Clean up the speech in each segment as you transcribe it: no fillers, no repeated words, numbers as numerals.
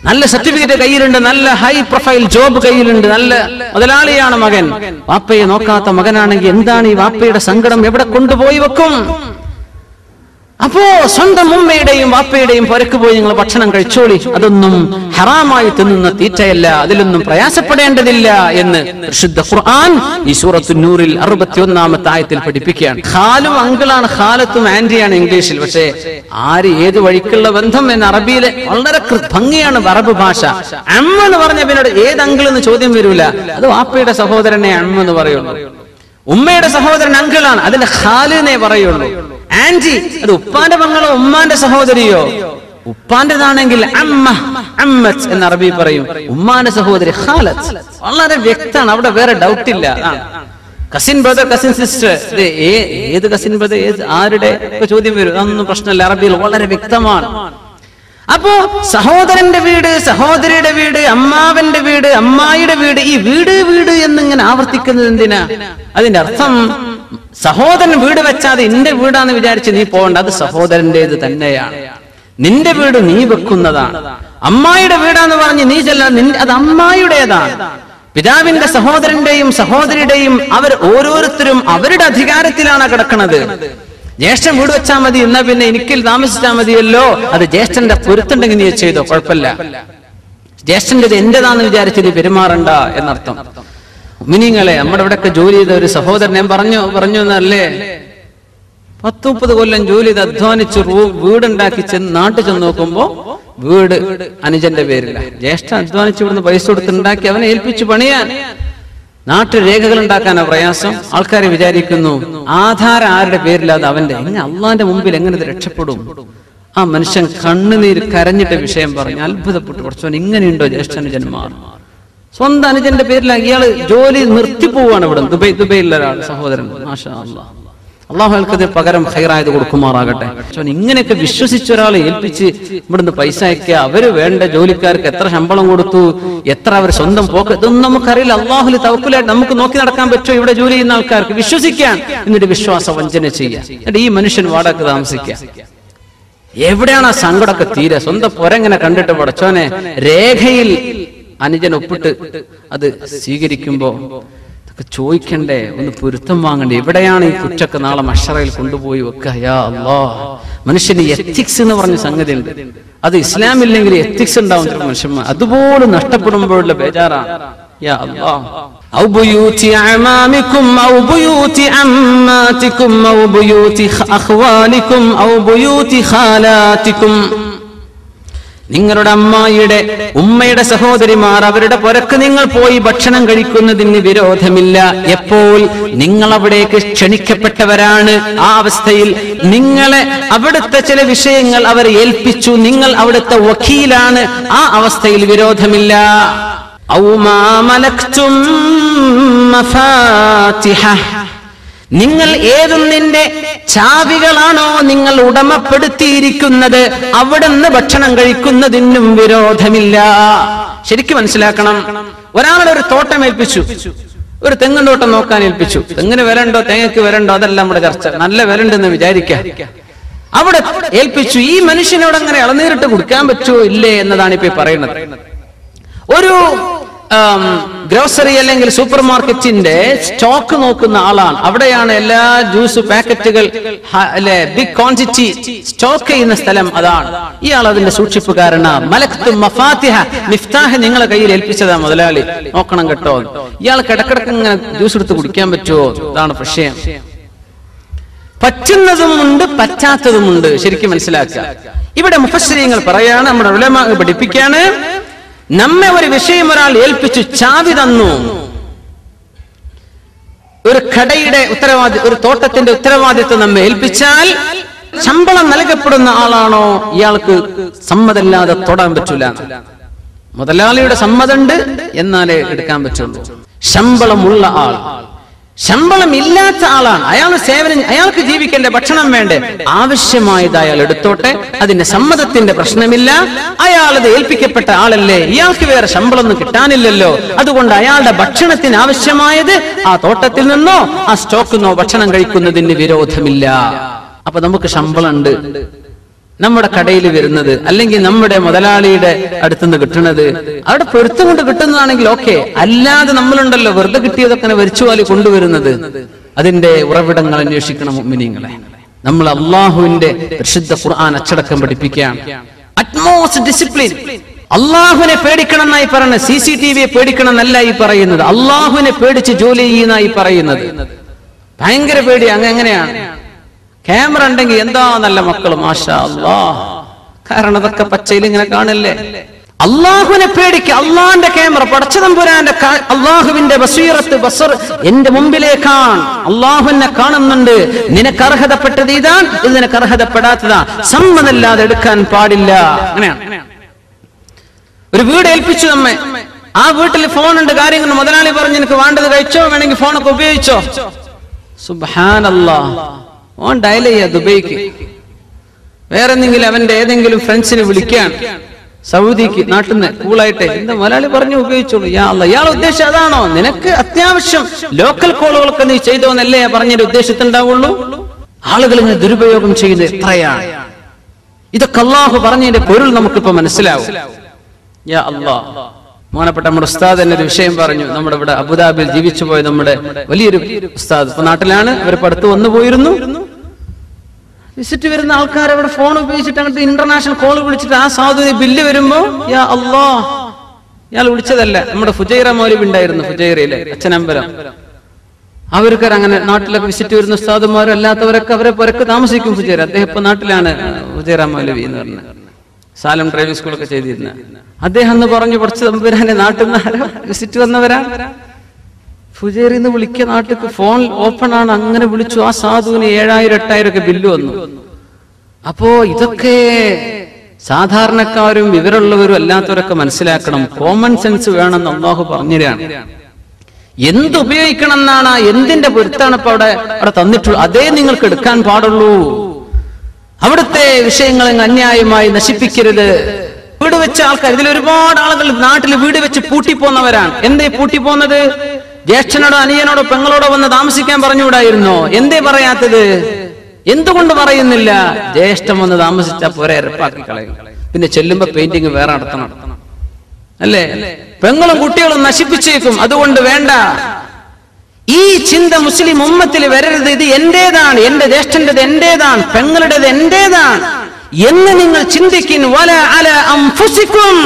നല്ല സർട്ടിഫിക്കറ്റ് കയ്യിലുണ്ട്, നല്ല ഹൈ പ്രൊഫൈൽ ജോബ് കയ്യിലുണ്ട്, നല്ല മുതലാളിയാണ് മകൻ. വാപ്പയെ നോക്കാത്ത മകനാണെങ്കിൽ എന്താണ് ഈ വാപ്പയുടെ സങ്കടം എവിടെ കൊണ്ടുപോയി വെക്കും? അപ്പോ സ്വന്തം ഉമ്മയുടെയും വാപ്പയുടെയും പുരക്ക് പോയി നിങ്ങൾ ഭക്ഷണം കഴിച്ചോളി, അതൊന്നും ഹറാമായി തിന്നുന്ന തീറ്റയല്ല, അതിലൊന്നും പ്രയാസപ്പെടേണ്ടതില്ല എന്ന് പരിശുദ്ധ ഖുർആൻ ഈ സൂറത്തു നൂറിൽ 61-ാമത്തെ ആയത്തിൽ പഠിപ്പിക്കുകയാണ്. ഖാലും അങ്കിളാണ്, ഖാലത്തും ആന്റിയാണ് ഇംഗ്ലീഷിൽ. പക്ഷേ ആര് ഏത് വഴിക്കുള്ള ബന്ധം എന്ന് അറബിയിലെ വളരെ ഭംഗിയാണ് അറബ് ഭാഷ. അമ്മ എന്ന് പറഞ്ഞ പിന്നീട് ഏത് അങ്കിൾ എന്ന് ചോദ്യം വരൂല. അത് വാപ്പയുടെ സഹോദരനെ അമ്മ എന്ന് പറയുള്ളൂ. ഉമ്മയുടെ സഹോദരൻ അങ്കിളാണ്, അതിന്റെ ഖാലിനെ പറയുള്ളൂ. ആന്റി അത് ഉപ്പാന്റെ മകളോ ഉമ്മാന്റെ സഹോദരിയോ? ഉപ്പാന്റേതാണെങ്കിൽ അമ്മ, അമ്മത്ത് എന്ന് അറബി പറയും. ഉമ്മാന്റെ സഹോദരി ഖാലത്ത്. വളരെ വ്യക്തമാണ്, അവിടെ വേറെ ഡൗട്ട് ഇല്ല. കസിൻ ബ്രദർ, കസിൻ സിസ്റ്റർ, ഏത് കസിൻ ബ്രദർ, ഏത് ആരുടെ ചോദ്യം വരും, അതൊന്നും പ്രശ്നമില്ല. അറബിയിൽ വളരെ വ്യക്തമാണ്. അപ്പോ സഹോദരന്റെ വീട്, സഹോദരിയുടെ വീട്, അമ്മാവന്റെ വീട്, അമ്മായിയുടെ വീട്, ഈ വീട് വീട് എന്നിങ്ങനെ ആവർത്തിക്കുന്നത് എന്തിനാ? അതിന്റെ അർത്ഥം സഹോദരൻ വീട് വെച്ചാതെ എന്റെ വീടാന്ന് വിചാരിച്ച് നീ പോകണ്ട, അത് സഹോദരന്റേത് തന്നെയാണ്. നിന്റെ വീട് നീ വെക്കുന്നതാണ്. അമ്മായിയുടെ വീടാന്ന് പറഞ്ഞ് നീ ചെല്ലാൻ, അത് അമ്മായിയുടേതാണ്. പിതാവിന്റെ സഹോദരന്റെയും സഹോദരിയുടെയും അവർ ഓരോരുത്തരും അവരുടെ അധികാരത്തിലാണ് കിടക്കുന്നത്. ജ്യേഷ്ഠൻ വീട് വെച്ചാൽ മതി, എന്നാ പിന്നെ എനിക്കിൽ താമസിച്ചാൽ മതിയല്ലോ, അത് ജ്യേഷ്ഠന്റെ പൊരുത്തുണ്ടെങ്കിൽ നീ ചെയ്തോ, കുഴപ്പമില്ല. ജ്യേഷ്ഠന്റേത് എന്റേതാന്ന് വിചാരിച്ച് നീ പെരുമാറണ്ട എന്നർത്ഥം. മിനിങ്ങളെ, നമ്മുടെ ഇവിടെയൊക്കെ ജോലി ചെയ്ത ഒരു സഹോദരൻ ഞാൻ പറഞ്ഞു എന്നല്ലേ, 10-30 കൊല്ലം ജോലി ചെയ്ത് അധ്വാനിച്ച് വീടുണ്ടാക്കി നാട്ടിൽ ചെന്ന് നോക്കുമ്പോ വീട് അനുജന്റെ പേരില്ല. ജ്യേഷ്ഠ അധ്വാനിച്ച് ഇവിടുന്ന് പൈസ കൊടുത്തുണ്ടാക്കി അവനെ ഏൽപ്പിച്ചു പണിയാൻ. നാട്ടിൽ രേഖകൾ ഉണ്ടാക്കാനാ പ്രയാസം. ആൾക്കാരെ വിചാരിക്കുന്നു ആധാരം ആരുടെ പേരില്ലാതെ അവന്റെ. എങ്ങനെ അള്ളാന്റെ മുമ്പിൽ എങ്ങനെ ഇത് രക്ഷപ്പെടും? ആ മനുഷ്യൻ കണ്ണുനീര് കരഞ്ഞിട്ട് വിഷയം പറഞ്ഞു. അത്ഭുതപ്പെട്ടു, പഠിച്ചവൻ ഇങ്ങനെയുണ്ടോ ജ്യേഷ്ഠനുജന്മാർ? സ്വന്തം അനുജന്റെ പേരിലാണ്. ഇയാള് ജോലി നിർത്തി പോവാണ്. ഇവിടെ ദുബൈയിലുള്ള ഒരാൾ സഹോദരൻ. മാഷാ അല്ലാഹ്, അള്ളാഹു അയാൾക്ക് പകരം ഖൈറായത് കൊടുക്കുമാറാകട്ടെ. ഇങ്ങനെയൊക്കെ വിശ്വസിച്ച ഒരാളെ ഏൽപ്പിച്ച് ഇവിടുന്ന് പൈസ അയക്കുക, അവര് വേണ്ട ജോലിക്കാർക്ക് എത്ര ശമ്പളം കൊടുത്തു, എത്ര അവർ സ്വന്തം പോക്ക്, ഇതൊന്നും നമുക്കറിയില്ല. അള്ളാഹുൽ തവക്കുലായിട്ട് നമുക്ക് നോക്കി നടക്കാൻ പറ്റുമോ? ഇവിടെ ജോലി ചെയ്യുന്ന ആൾക്കാർക്ക് വിശ്വസിക്കാൻ, എന്നിട്ട് വിശ്വാസ വഞ്ചന ചെയ്യാം. എന്നിട്ട് ഈ മനുഷ്യൻ വാടക താമസിക്കുക. എവിടെയാണ് ആ സങ്കടമൊക്കെ തീരെ? സ്വന്തം പൊരങ്ങനെ കണ്ടിട്ട് പടച്ചോനെ, രേഖയിൽ അനുജൻ ഒപ്പിട്ട് അത് സ്വീകരിക്കുമ്പോ ചോദിക്കണ്ടേ, ഒന്ന് പൊരുത്തം വാങ്ങണ്ടേ? എവിടെയാണ് ഈ കുറ്റൊക്കെ നാളെ മഹ്ശറയിൽ കൊണ്ടുപോയി വെക്കുക? യാ അല്ലാഹ്, മനുഷ്യന് എത്തിക്സ് എന്ന് പറഞ്ഞ സംഗതി ഉണ്ട്. അത് ഇസ്ലാമില്ലെങ്കിൽ എത്തിക്സ് ഉണ്ടാവും മനുഷ്യന്മാർ. അതുപോലെ നഷ്ടപ്പെടുമ്പോഴുള്ള ബേജാറാണ്. യാ അല്ലാഹ്, ഔ ബുയൂതി അമാമികും ഔ ബുയൂതി അമ്മാതികും ഔ ബുയൂതി അഖ്വാലികും ഔ ബുയൂതി ഖാലാതികും. നിങ്ങളുടെ അമ്മായിയുടെ ഉമ്മയുടെ സഹോദരിമാർ അവരുടെ പുരക്ക് നിങ്ങൾ പോയി ഭക്ഷണം കഴിക്കുന്നതിന് വിരോധമില്ല. എപ്പോൾ നിങ്ങൾ അവിടേക്ക് ക്ഷണിക്കപ്പെട്ടവരാണ്. ആ അവസ്ഥയിൽ നിങ്ങളെ അവിടുത്തെ ചില വിഷയങ്ങൾ അവർ ഏൽപ്പിച്ചു, നിങ്ങൾ അവിടുത്തെ വക്കീലാണ്. ആ അവസ്ഥയിൽ വിരോധമില്ല. ഔ മാ മലക്തും മഫാതിഹ, നിങ്ങൾ ഏതൊന്നിന്റെ ചാവികളാണോ നിങ്ങൾ ഉടമപ്പെടുത്തിയിരിക്കുന്നത് അവിടുന്ന് ഭക്ഷണം കഴിക്കുന്നതിനും വിരോധമില്ല. ശരിക്കും മനസ്സിലാക്കണം. ഒരാളുടെ ഒരു തോട്ടം ഏൽപ്പിച്ചു, ഒരു തെങ്ങിൻ തോട്ടം നോക്കാൻ ഏൽപ്പിച്ചു. തെങ്ങിന് വിലണ്ടോ തേങ്ങയ്ക്ക് വിലണ്ടോ അതല്ല നമ്മുടെ ചർച്ച. നല്ല വിലണ്ടെന്ന് വിചാരിക്കാം. അവിടെ ഏൽപ്പിച്ചു. ഈ മനുഷ്യനോട് അങ്ങനെ ഇളനീരിട്ട് കുടിക്കാൻ പറ്റുമോ ഇല്ലേ എന്നതാണ് ഇപ്പൊ പറയുന്നത്. ഒരു ഗ്രോസറി അല്ലെങ്കിൽ സൂപ്പർ മാർക്കറ്റിന്റെ സ്റ്റോക്ക് നോക്കുന്ന ആളാണ്. അവിടെയാണ് എല്ലാ ജ്യൂസ് പാക്കറ്റുകൾ അല്ലെ ബിഗ് ക്വാണ്ടിറ്റി സ്റ്റോക്ക് ചെയ്യുന്ന സ്ഥലം അതാണ്. ഇയാൾ അതിന്റെ സൂക്ഷിപ്പുകാരനാണ്. മലക്തു മഫാത്തിഹ, മിഫ്താഹ് നിങ്ങളെ കയ്യിൽ ഏൽപ്പിച്ചതാ മുതലാളി, നോക്കണം കേട്ടോ. ഇയാൾക്ക് ഇടക്കിടക്ക് ഇങ്ങനെ ജ്യൂസ് എടുത്ത് കുടിക്കാൻ പറ്റുമോ? ഇതാണ് വിഷയം. പറ്റുന്നതുമുണ്ട് പറ്റാത്തതുമുണ്ട്. ശരിക്കും മനസ്സിലാക്കുക. ഇവിടെ മുഫസ്സിരീങ്ങൾ പറയാണ്, നമ്മുടെ ഉലമാ പഠിപ്പിക്കാണ്, നമ്മെ ഒരു വിഷയം ഒരാൾ ഏൽപ്പിച്ചു, ചാവി തന്നു. ഒരു കടയുടെ ഒരു തോട്ടത്തിന്റെ ഉത്തരവാദിത്വം നമ്മെ ഏൽപ്പിച്ചാൽ ശമ്പളം നൽകപ്പെടുന്ന ആളാണോ ഇയാൾക്ക് സമ്മതമില്ലാതെ തൊടാൻ പറ്റൂല. മുതലാളിയുടെ സമ്മതമുണ്ട് എന്നാലേ എടുക്കാൻ പറ്റുള്ളൂ. ശമ്പളമുള്ള ആൾ, ശമ്പളം ഇല്ലാത്ത ആളാണ്, അയാൾ സേവനം, അയാൾക്ക് ജീവിക്കേണ്ട ഭക്ഷണം വേണ്ടേ, ആവശ്യമായത് അയാൾ എടുത്തോട്ടെ, അതിന്റെ സമ്മതത്തിന്റെ പ്രശ്നമില്ല. അയാൾ അത് ഏൽപ്പിക്കപ്പെട്ട ആളല്ലേ, ഇയാൾക്ക് വേറെ ശമ്പളം ഒന്നും കിട്ടാനില്ലല്ലോ. അതുകൊണ്ട് അയാളുടെ ഭക്ഷണത്തിന് ആവശ്യമായത് ആ തോട്ടത്തിൽ നിന്നോ ആ സ്റ്റോക്കിൽ നിന്നോ ഭക്ഷണം കഴിക്കുന്നതിന് വിരോധമില്ല. അപ്പൊ നമുക്ക് ശമ്പളം ഉണ്ട്, നമ്മുടെ കടയിൽ വരുന്നത്, അല്ലെങ്കിൽ നമ്മുടെ മുതലാളിയുടെ അടുത്തുനിന്ന് കിട്ടുന്നത് അവിടെ പൊരുത്തം കൊണ്ട് കിട്ടുന്നതാണെങ്കിൽ ഓക്കെ. അല്ലാതെ നമ്മളുണ്ടല്ലോ വെറുതെ കിട്ടിയതൊക്കെ വരിച്ചുവാലി കൊണ്ടുവരുന്നത്, അതിന്റെ ഉറവിടങ്ങൾ അന്വേഷിക്കണം മുഅ്മിനീങ്ങളെ. നമ്മൾ അള്ളാഹുവിന്റെ പരിശുദ്ധ ഖുർആൻ അച്ചടക്കം പഠിപ്പിക്കാം. Utmost discipline. അള്ളാഹുവിനെ പേടിക്കണം എന്നായി പറയുന്നത്, CCTVയെ പേടിക്കണം എന്നല്ല ഈ പറയുന്നത്. അള്ളാഹുവിനെ പേടിച്ച് ജോലി ചെയ്യുന്നതായി പറയുന്നത്. ഭയങ്കര പേടി. അങ്ങനെയാണ്. ക്യാമറ ഉണ്ടെങ്കിൽ എന്താ നല്ല മക്കൾ, മാഷാ അല്ലാഹ്. കാരണം അതൊക്കെ പച്ചയിൽ ഇങ്ങനെ കാണില്ലേ. അള്ളാഹുവിനെ പേടിക്കുക. അള്ളാഹിന്റെ ക്യാമറ, പടച്ചതമ്പുരാന്റെ അള്ളാഹുവിന്റെ ബസീറത്ത്, ബസർ എന്റെ മുമ്പിലേക്കാണ്. അള്ളാഹുവിനെ കാണുന്നുണ്ട്. നിനക്ക് അർഹതപ്പെട്ടത് ഇതാണ്, ഇത് നിനക്ക് അർഹതപ്പെടാത്തതാ. സമ്മതമില്ലാതെ എടുക്കാൻ പാടില്ല. അങ്ങനെയാണ്. ഒരു വീട് ഏൽപ്പിച്ചു നമ്മെ. ആ വീട്ടിൽ ഫോണുണ്ട്, കാര്യങ്ങൾ മുതലാളി പറഞ്ഞു നിനക്ക് വേണ്ടത് കഴിച്ചോ, വേണമെങ്കിൽ ഫോണൊക്കെ ഉപയോഗിച്ചോ. സുബ്ഹാനല്ലാഹ്. ഓൻ ഡയൽ ചെയ്യാ ദുബൈക്ക്, വേറെ എന്തെങ്കിലും അവന്റെ ഏതെങ്കിലും ഫ്രണ്ട്സിനെ വിളിക്കാൻ സൗദിക്ക്, നാട്ടിൽ നിന്ന് കൂളായിട്ട്. എന്താ മുതലാളി പറഞ്ഞു ഉപയോഗിച്ചോളൂ. യാ അല്ലാഹ്, ഇയാൾ ഉദ്ദേശം അതാണോ? നിനക്ക് അത്യാവശ്യം ലോക്കൽ കോളുകളൊക്കെ നീ ചെയ്തോന്നല്ലേ പറഞ്ഞൊരു ഉദ്ദേശത്തുണ്ടാവുള്ളൂ. ആളുകൾ ഇങ്ങനെ ദുരുപയോഗം ചെയ്യുന്നത് എത്രയാണ്. ഇതൊക്കെ അല്ലാഹു പറഞ്ഞതിന്റെ പൊരുൾ നമുക്കിപ്പോ മനസ്സിലാവും. യാ അല്ലാഹ്. മോനപ്പെട്ട നമ്മുടെ ഉസ്താദ് എന്നൊരു വിഷയം പറഞ്ഞു. നമ്മുടെ ഇവിടെ അബുദാബിയിൽ ജീവിച്ചു പോയ നമ്മുടെ വലിയൊരു ഉസ്താദ് ഇപ്പൊ നാട്ടിലാണ്. അവരിപ്പോ അടുത്ത് വന്നു പോയിരുന്നു. വിസിറ്റ് വരുന്ന ആൾക്കാർ അവിടെ ഫോൺ ഉപയോഗിച്ചിട്ട് അങ്ങോട്ട് ഇന്റർനാഷണൽ കോൾ വിളിച്ചിട്ട് ആ സാധുവിന് ബില്ല് വരുമ്പോ യാ അല്ലാഹ്, ഇയാൾ വിളിച്ചതല്ല. നമ്മുടെ ഫുജൈറ മൗലവി ഉണ്ടായിരുന്നു, ഫുജൈറയിലെ അച്ഛനമ്പലം. അവർക്കാർ അങ്ങനെ നാട്ടിലൊക്കെ വിസിറ്റ് വരുന്ന ഉസ്താദുമാരും അല്ലാത്തവരൊക്കെ അവരെ പുരക്ക് താമസിക്കും. ഫുജൈറ അദ്ദേഹം ഇപ്പൊ നാട്ടിലാണ്, ഫുജൈറ മൗലവി എന്ന് പറഞ്ഞ സാലം ഡ്രൈവിംഗ് സ്കൂളൊക്കെ ചെയ്തിരുന്ന അദ്ദേഹം എന്ന് പറഞ്ഞു, കുറച്ച് തമ്പുരാനെ നാട്ടിൽ നിന്ന് വിസിറ്റ് വന്നവരാ. ഫുജൈറിന്ന് വിളിക്കുക, നാട്ടിലേക്ക് ഫോൺ ഓപ്പൺ ആണ്. അങ്ങനെ വിളിച്ചു. ആ സാധുവിന് 7000-8000 ഒക്കെ ബില്ല് വന്നു. അപ്പോ ഇതൊക്കെ സാധാരണക്കാരും വിവരമുള്ളവരും അല്ലാത്തവരൊക്കെ മനസ്സിലാക്കണം. കോമൺ സെൻസ് വേണമെന്ന് അല്ലാഹു പറഞ്ഞുതരാണ്. എന്ത് ഉപയോഗിക്കണം എന്നാണ്, എന്തിന്റെ പൊരുത്താണ് ഇപ്പൊ അവിടെ തന്നിട്ടുള്ളൂ, അതേ നിങ്ങൾക്ക് എടുക്കാൻ പാടുള്ളൂ. അവിടുത്തെ വിഷയങ്ങൾ അന്യായമായി നശിപ്പിക്കരുത്. വീട് വെച്ച ആൾക്കാർ, ഇതിൽ ഒരുപാട് ആളുകൾ നാട്ടിൽ വീട് വെച്ച് പൂട്ടിപ്പോന്നവരാണ്. എന്തേ പൂട്ടിപ്പോന്നത്? ജ്യേഷ്ഠനോടോ അനിയനോടോ പെങ്ങളോടോ വന്ന് താമസിക്കാൻ പറഞ്ഞുകൂടായിരുന്നോ? എന്തേ പറയാത്തത്? എന്തുകൊണ്ട് പറയുന്നില്ല? ജ്യേഷ്ഠൻ വന്ന് താമസിച്ചാൽ പോരെ, ഇരപ്പാക്കി കളയും. പിന്നെ ചെല്ലുമ്പോ പെയിന്റിങ് വേറെ നടത്തണം അല്ലേ? പെങ്ങളും കുട്ടികളും നശിപ്പിച്ചേക്കും. അതുകൊണ്ട് വേണ്ട. ഈ ചിന്ത മുസ്ലിം ഉമ്മത്തിൽ വരരുത്. ഇത് എന്റേതാണ്, എന്റെ ജ്യേഷ്ഠന്റേത് എന്റേതാണ്, പെങ്ങളുടേത് എന്റേതാണ് എന്ന് നിങ്ങൾ ചിന്തിക്കും. വല അല അൻഫുസികും,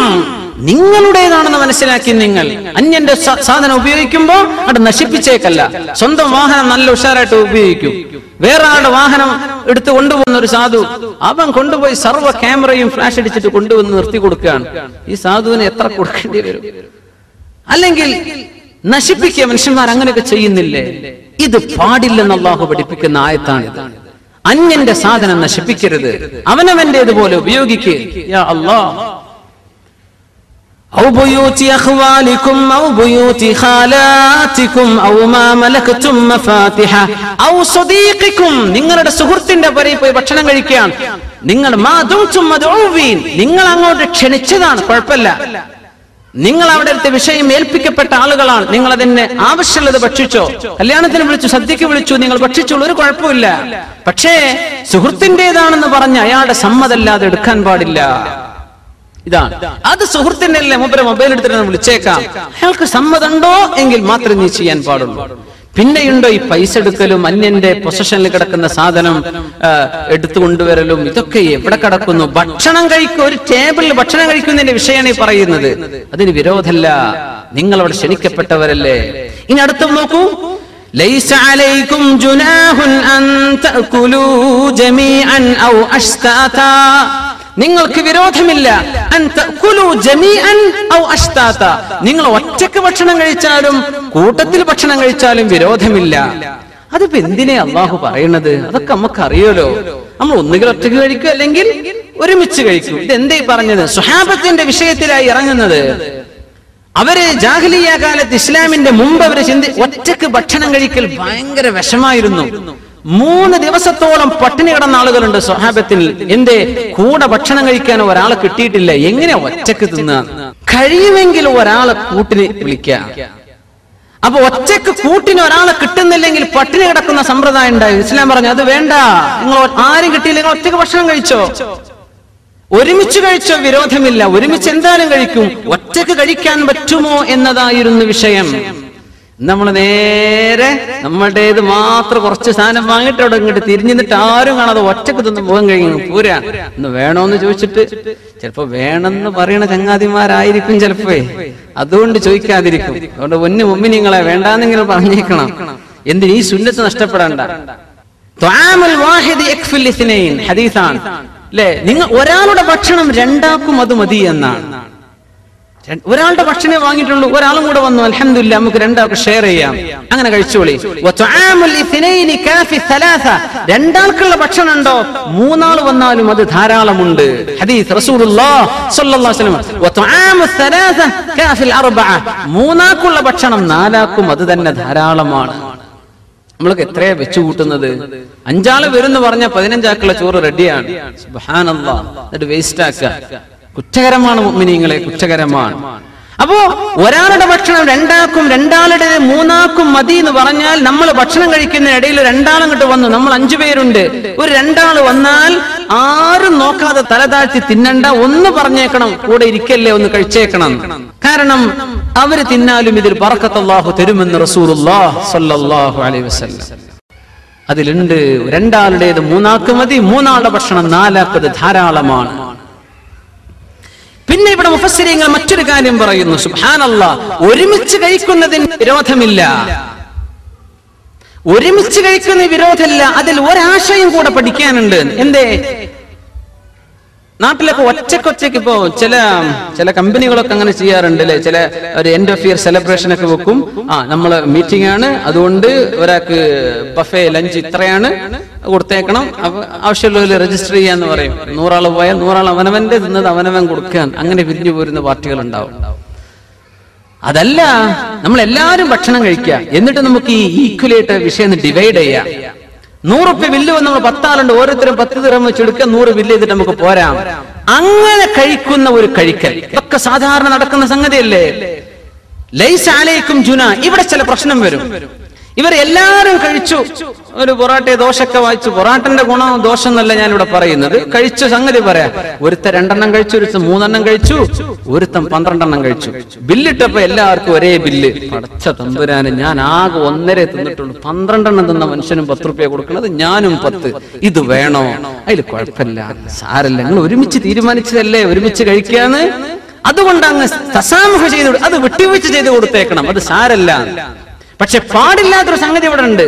നിങ്ങളുടേതാണെന്ന് മനസ്സിലാക്കി നിങ്ങൾ അന്യന്റെ സാധനം ഉപയോഗിക്കുമ്പോ അത് നശിപ്പിച്ചേക്കല്ല. സ്വന്തം വാഹനം നല്ല ഉഷാറായിട്ട് ഉപയോഗിക്കും. വേറെ ആളുടെ വാഹനം എടുത്ത് കൊണ്ടുപോകുന്ന ഒരു സാധു, അവൻ കൊണ്ടുപോയി സർവ്വ ക്യാമറയും ഫ്ലാഷ് അടിച്ചിട്ട് കൊണ്ടുവന്ന് നിർത്തി കൊടുക്കുകയാണ്. ഈ സാധുവിന് എത്ര കൊടുക്കേണ്ടി വരും? അല്ലെങ്കിൽ നശിപ്പിക്കുക. മനുഷ്യന്മാർ അങ്ങനെയൊക്കെ ചെയ്യുന്നില്ലേ? ഇത് പാടില്ലെന്ന് അല്ലാഹു പഠിപ്പിക്കുന്ന ആയത്താണിത്. അന്യന്റെ സാധനം നശിപ്പിക്കരുത്, അവനവന്റേതുപോലെ ഉപയോഗിക്കുക. യാ അല്ലാഹ്. أو بيوت أخوالكم أو بيوت خالاتكم أو ما ملكتم مفاتحه أو صديقكم, നിങ്ങളുടെ സുഹൃത്തിന്റെ പരയിൽ പോയി ഭക്ഷണം കഴിക്കാൻ നിങ്ങൾ മാദുംതും മദ്ഊവീൻ, നിങ്ങൾ അങ്ങോട്ട് ക്ഷണിച്ചതാണ്, കുഴപ്പമില്ല. നിങ്ങൾ അവിടുത്തെ വിഷയം ഏൽപ്പിക്കപ്പെട്ട ആളുകളാണ്. നിങ്ങൾ അതിന് ആവശ്യമുള്ളത് ഭക്ഷിച്ചോ. കല്യാണത്തിന് വിളിച്ചു, സദ്യക്ക് വിളിച്ചു, നിങ്ങൾ ഭക്ഷിച്ചോളൂ, ഒരു കുഴപ്പമില്ല. പക്ഷേ സുഹൃത്തിൻ്റെതാണെന്ന് പറഞ്ഞ് അയാളുടെ സമ്മതമല്ലാതെ എടുക്കാൻ പാടില്ല. ഇതാണ് അത്. സുഹൃത്തിന്റെ അല്ലേ, മൊബൈൽ എടുത്തിട്ട് വിളിച്ചേക്കാം. അയാൾക്ക് സമ്മതമുണ്ടോ എങ്കിൽ മാത്രമേ നീ ചെയ്യാൻ പാടുള്ളൂ. പിന്നെയുണ്ടോ ഈ പൈസ എടുക്കലും അന്യന്റെ പൊസഷനിൽ കിടക്കുന്ന സാധനം എടുത്തു കൊണ്ടുവരലും, ഇതൊക്കെ എവിടെ കിടക്കുന്നു? ഭക്ഷണം കഴിക്കും, ഒരു ടേബിളിൽ ഭക്ഷണം കഴിക്കുന്നതിന്റെ വിഷയമാണ് ഈ പറയുന്നത്. അതിന് വിരോധമല്ല. നിങ്ങൾ അവിടെ ക്ഷണിക്കപ്പെട്ടവരല്ലേ. ഇനി അടുത്ത നോക്കൂ. ലൈസ അലൈക്കും ജുനാഹുൻ അൻ തഅകുലൂ ജമീഅൻ ഔ അശ്താതാ, നിങ്ങൾക്ക് വിരോധമില്ല. നിങ്ങൾ ഒറ്റക്ക് ഭക്ഷണം കഴിച്ചാലും കൂട്ടത്തിൽ ഭക്ഷണം കഴിച്ചാലും വിരോധമില്ല. അതിപ്പോ എന്തിനാ അള്ളാഹു പറയണത്? അതൊക്കെ നമുക്ക് അറിയാലോ. നമ്മൾ ഒന്നുകിൽ ഒറ്റക്ക് കഴിക്കും, അല്ലെങ്കിൽ ഒരുമിച്ച് കഴിക്കും. ഇതെന്തേ പറഞ്ഞത്? സ്വഹാബത്തിന്റെ വിഷയത്തിലായി ഇറങ്ങുന്നത്. അവര് ജാഹിലിയ്യ കാലത്ത്, ഇസ്ലാമിന്റെ മുമ്പ് അവര് ഒറ്റക്ക് ഭക്ഷണം കഴിക്കൽ ഭയങ്കര വിഷമായിരുന്നു. 3 ദിവസത്തോളം പട്ടിണി കിടന്ന ആളുകളുണ്ട് സ്വഹാബത്തിൽ. എന്റെ കൂടെ ഭക്ഷണം കഴിക്കാൻ ഒരാളെ കിട്ടിയിട്ടില്ല. എങ്ങനെ ഒറ്റക്ക് തിന്നാൻ കഴിയുമെങ്കിൽ ഒരാളെ കൂട്ടിന് വിളിക്കുക. അപ്പൊ ഒറ്റക്ക് കൂട്ടിന് ഒരാളെ കിട്ടുന്നില്ലെങ്കിൽ പട്ടിണി കിടക്കുന്ന സമ്പ്രദായം ഉണ്ടായി. ഇസ്ലാം പറഞ്ഞു അത് വേണ്ട, നിങ്ങൾ ആരും കിട്ടിയില്ലെങ്കിൽ ഒറ്റക്ക് ഭക്ഷണം കഴിച്ചോ. ഒരുമിച്ച് കഴിച്ചോ വിരോധമില്ല, ഒരുമിച്ച് എന്തായാലും കഴിക്കും. ഒറ്റക്ക് കഴിക്കാൻ പറ്റുമോ എന്നതായിരുന്നു വിഷയം. നമ്മൾ നേരെ നമ്മുടേത് മാത്രം കുറച്ച് സാധനം വാങ്ങിയിട്ട് അവിടെ ഇങ്ങോട്ട് തിരിഞ്ഞിട്ട് ആരും കാണാതെ ഒറ്റക്ക് തിന്ന് പോകാൻ കഴിയും. പോരാ, ഇന്ന് വേണോന്ന് ചോദിച്ചിട്ട് ചിലപ്പോ വേണമെന്ന് പറയണ ചങ്ങാതിമാരായിരിക്കും ചിലപ്പോ, അതുകൊണ്ട് ചോദിക്കാതിരിക്കും. അതുകൊണ്ട് ഒന്നു മുമ്പിനിങ്ങളെ വേണ്ടാന്നിങ്ങനെ പറഞ്ഞേക്കണം. എന്തിന് ഈ സുന്നത്ത് നഷ്ടപ്പെടണ്ട. ഹദീസാണ് അല്ലെ, നിങ്ങൾ ഒരാളുടെ ഭക്ഷണം രണ്ടാക്കും അത് മതി എന്നാണ്. ഒരാളുടെ ഭക്ഷണമേ വാങ്ങിയിട്ടുള്ളൂ, ഒരാളും കൂടെ വന്നു, അൽഹംദുലില്ലാ നമുക്ക് രണ്ടാൾക്ക് ഷെയർ ചെയ്യാം, അങ്ങനെ കഴിച്ചോളി. രണ്ടാൾക്കുള്ള ഭക്ഷണം ഉണ്ടോ, മൂന്നാൾ വന്നാലും അത് ധാരാളമുണ്ട്. ഹദീസ് റസൂലുള്ളാഹി സ്വല്ലല്ലാഹു അലൈഹി വസല്ലം, മൂന്നാൾക്കുള്ള ഭക്ഷണം നാലാക്കും അത് തന്നെ ധാരാളമാണ്. നമ്മൾക്ക് എത്രയാ വെച്ചു കൂട്ടുന്നത്? 5 ആള് വരുന്ന് പറഞ്ഞാൽ 15 ആക്കുള്ള ചോറ് റെഡിയാണ്. സുബ്ഹാനല്ലാഹ്, അത് വേസ്റ്റ് ആക്കുക കുറ്റകരമാണ് മുഅ്മിനീങ്ങളെ, കുറ്റകരമാണ്. അപ്പോ ഒരാളുടെ ഭക്ഷണം രണ്ടാക്കും, രണ്ടാളുടെ മൂന്നാക്കും മതി എന്ന് പറഞ്ഞാൽ നമ്മൾ ഭക്ഷണം കഴിക്കുന്ന ഇടയിൽ 2 ആളങ്ങോട്ട് വന്നു, നമ്മൾ 5 പേരുണ്ട്, ഒരു 2 ആള് വന്നാൽ ആരും നോക്കാതെ തല താഴ്ത്തി തിന്നണ്ട, ഒന്ന് പറഞ്ഞേക്കണം, കൂടെ ഇരിക്കല്ലേ, ഒന്ന് കഴിച്ചേക്കണം. കാരണം അവര് തിന്നാലും ഇതിൽ ബറക്കത്ത് അല്ലാഹു തരുമെന്ന് റസൂലുള്ളാഹി സ്വല്ലല്ലാഹു അലൈഹി വസല്ലം. അതിലുണ്ട് 2 ആളുടേത് 3 ആൾക്ക് മതി, 3 ആളുടെ ഭക്ഷണം 4 ആക്കത് ധാരാളമാണ്. പിന്നെ ഇവിടെ മുഫസ്സിരീങ്ങൾ മറ്റൊരു കാര്യം പറയുന്നു, സുബ്ഹാനല്ലാഹ്, ഒരുമിച്ച് കഴിക്കുന്നതിന് വിരോധമില്ല, ഒരുമിച്ച് കഴിക്കുന്ന വിരോധമില്ല. അതിൽ ഒരാശയം കൂടെ പഠിക്കാനുണ്ട്. എന്തേ? നാട്ടിലൊക്കെ ഒറ്റക്കൊറ്റയ്ക്ക് ഇപ്പോ ചില കമ്പനികളൊക്കെ അങ്ങനെ ചെയ്യാറുണ്ട് അല്ലെ, ചില ഒരു എൻഡ് ഓഫ് ഇയർ സെലിബ്രേഷൻ ഒക്കെ വെക്കും. നമ്മള് മീറ്റിംഗ് ആണ്, അതുകൊണ്ട് ഒരാൾക്ക് ബഫേ ലഞ്ച് ഇത്രയാണ് കൊടുത്തേക്കണം, ആവശ്യമുള്ളവര് രജിസ്റ്റർ ചെയ്യാന്ന് പറയും. 100 ആള് പോയാൽ 100 ആൾ അവനവന്റെ തിന്നത് അവനവൻ കൊടുക്കാൻ, അങ്ങനെ പിരിഞ്ഞു പോരുന്ന പാർട്ടികൾ ഉണ്ടാവും. അതല്ല, നമ്മൾ എല്ലാവരും ഭക്ഷണം കഴിക്കുക, എന്നിട്ട് നമുക്ക് ഈ ഈക്വലായിട്ട് വിഷയം ഡിവൈഡ് ചെയ്യാം. 100 റുപ്യ ബില്ല് വന്ന് നമ്മൾ 10 ആളുണ്ട്, ഓരോരുത്തരും 10 ദിർഹം വെച്ചെടുക്കുക, 100 ബില്ല് ചെയ്തിട്ട് നമുക്ക് പോരാം. അങ്ങനെ കഴിക്കുന്ന ഒരു കഴിക്കൽ ഇതൊക്കെ സാധാരണ നടക്കുന്ന സംഗതിയല്ലേ. ലൈസ അലൈക്കും ജുനാ. ഇവിടെ ചില പ്രശ്നം വരും. ഇവർ എല്ലാവരും കഴിച്ചു, ഒരു പൊറാട്ടയെ ദോശയൊക്കെ വായിച്ചു. പൊറാട്ടന്റെ ഗുണം ദോഷം എന്നല്ല ഞാനിവിടെ പറയുന്നത്, കഴിച്ചു സംഗതി പറയാം. ഒരുത്ത 2 എണ്ണം കഴിച്ചു, ഒരുത്ത 3 എണ്ണം കഴിച്ചു, ഒരുത്തൻ 12 എണ്ണം കഴിച്ചു. ബില്ലിട്ടപ്പോ എല്ലാവർക്കും ഒരേ ബില്ല്. പടച്ച തമ്പുരാന്, ഞാൻ ആകെ 1.5 തിന്നിട്ടുള്ളൂ, 12 എണ്ണം തിന്ന മനുഷ്യനും 10 റുപ്യ കൊടുക്കുന്നത്, ഞാനും 10. ഇത് വേണോ? അതിൽ കുഴപ്പമില്ല, സാരല്ല, നിങ്ങൾ ഒരുമിച്ച് തീരുമാനിച്ചതല്ലേ ഒരുമിച്ച് കഴിക്കാന്ന്. അതുകൊണ്ട് അങ്ങ് തസാമുഹ ചെയ്ത്, അത് വിട്ടുവീഴ്ച ചെയ്ത് കൊടുത്തേക്കണം, അത് സാരല്ല. പക്ഷെ പാടില്ലാത്തൊരു സംഗതി ഇവിടെ ഉണ്ട്.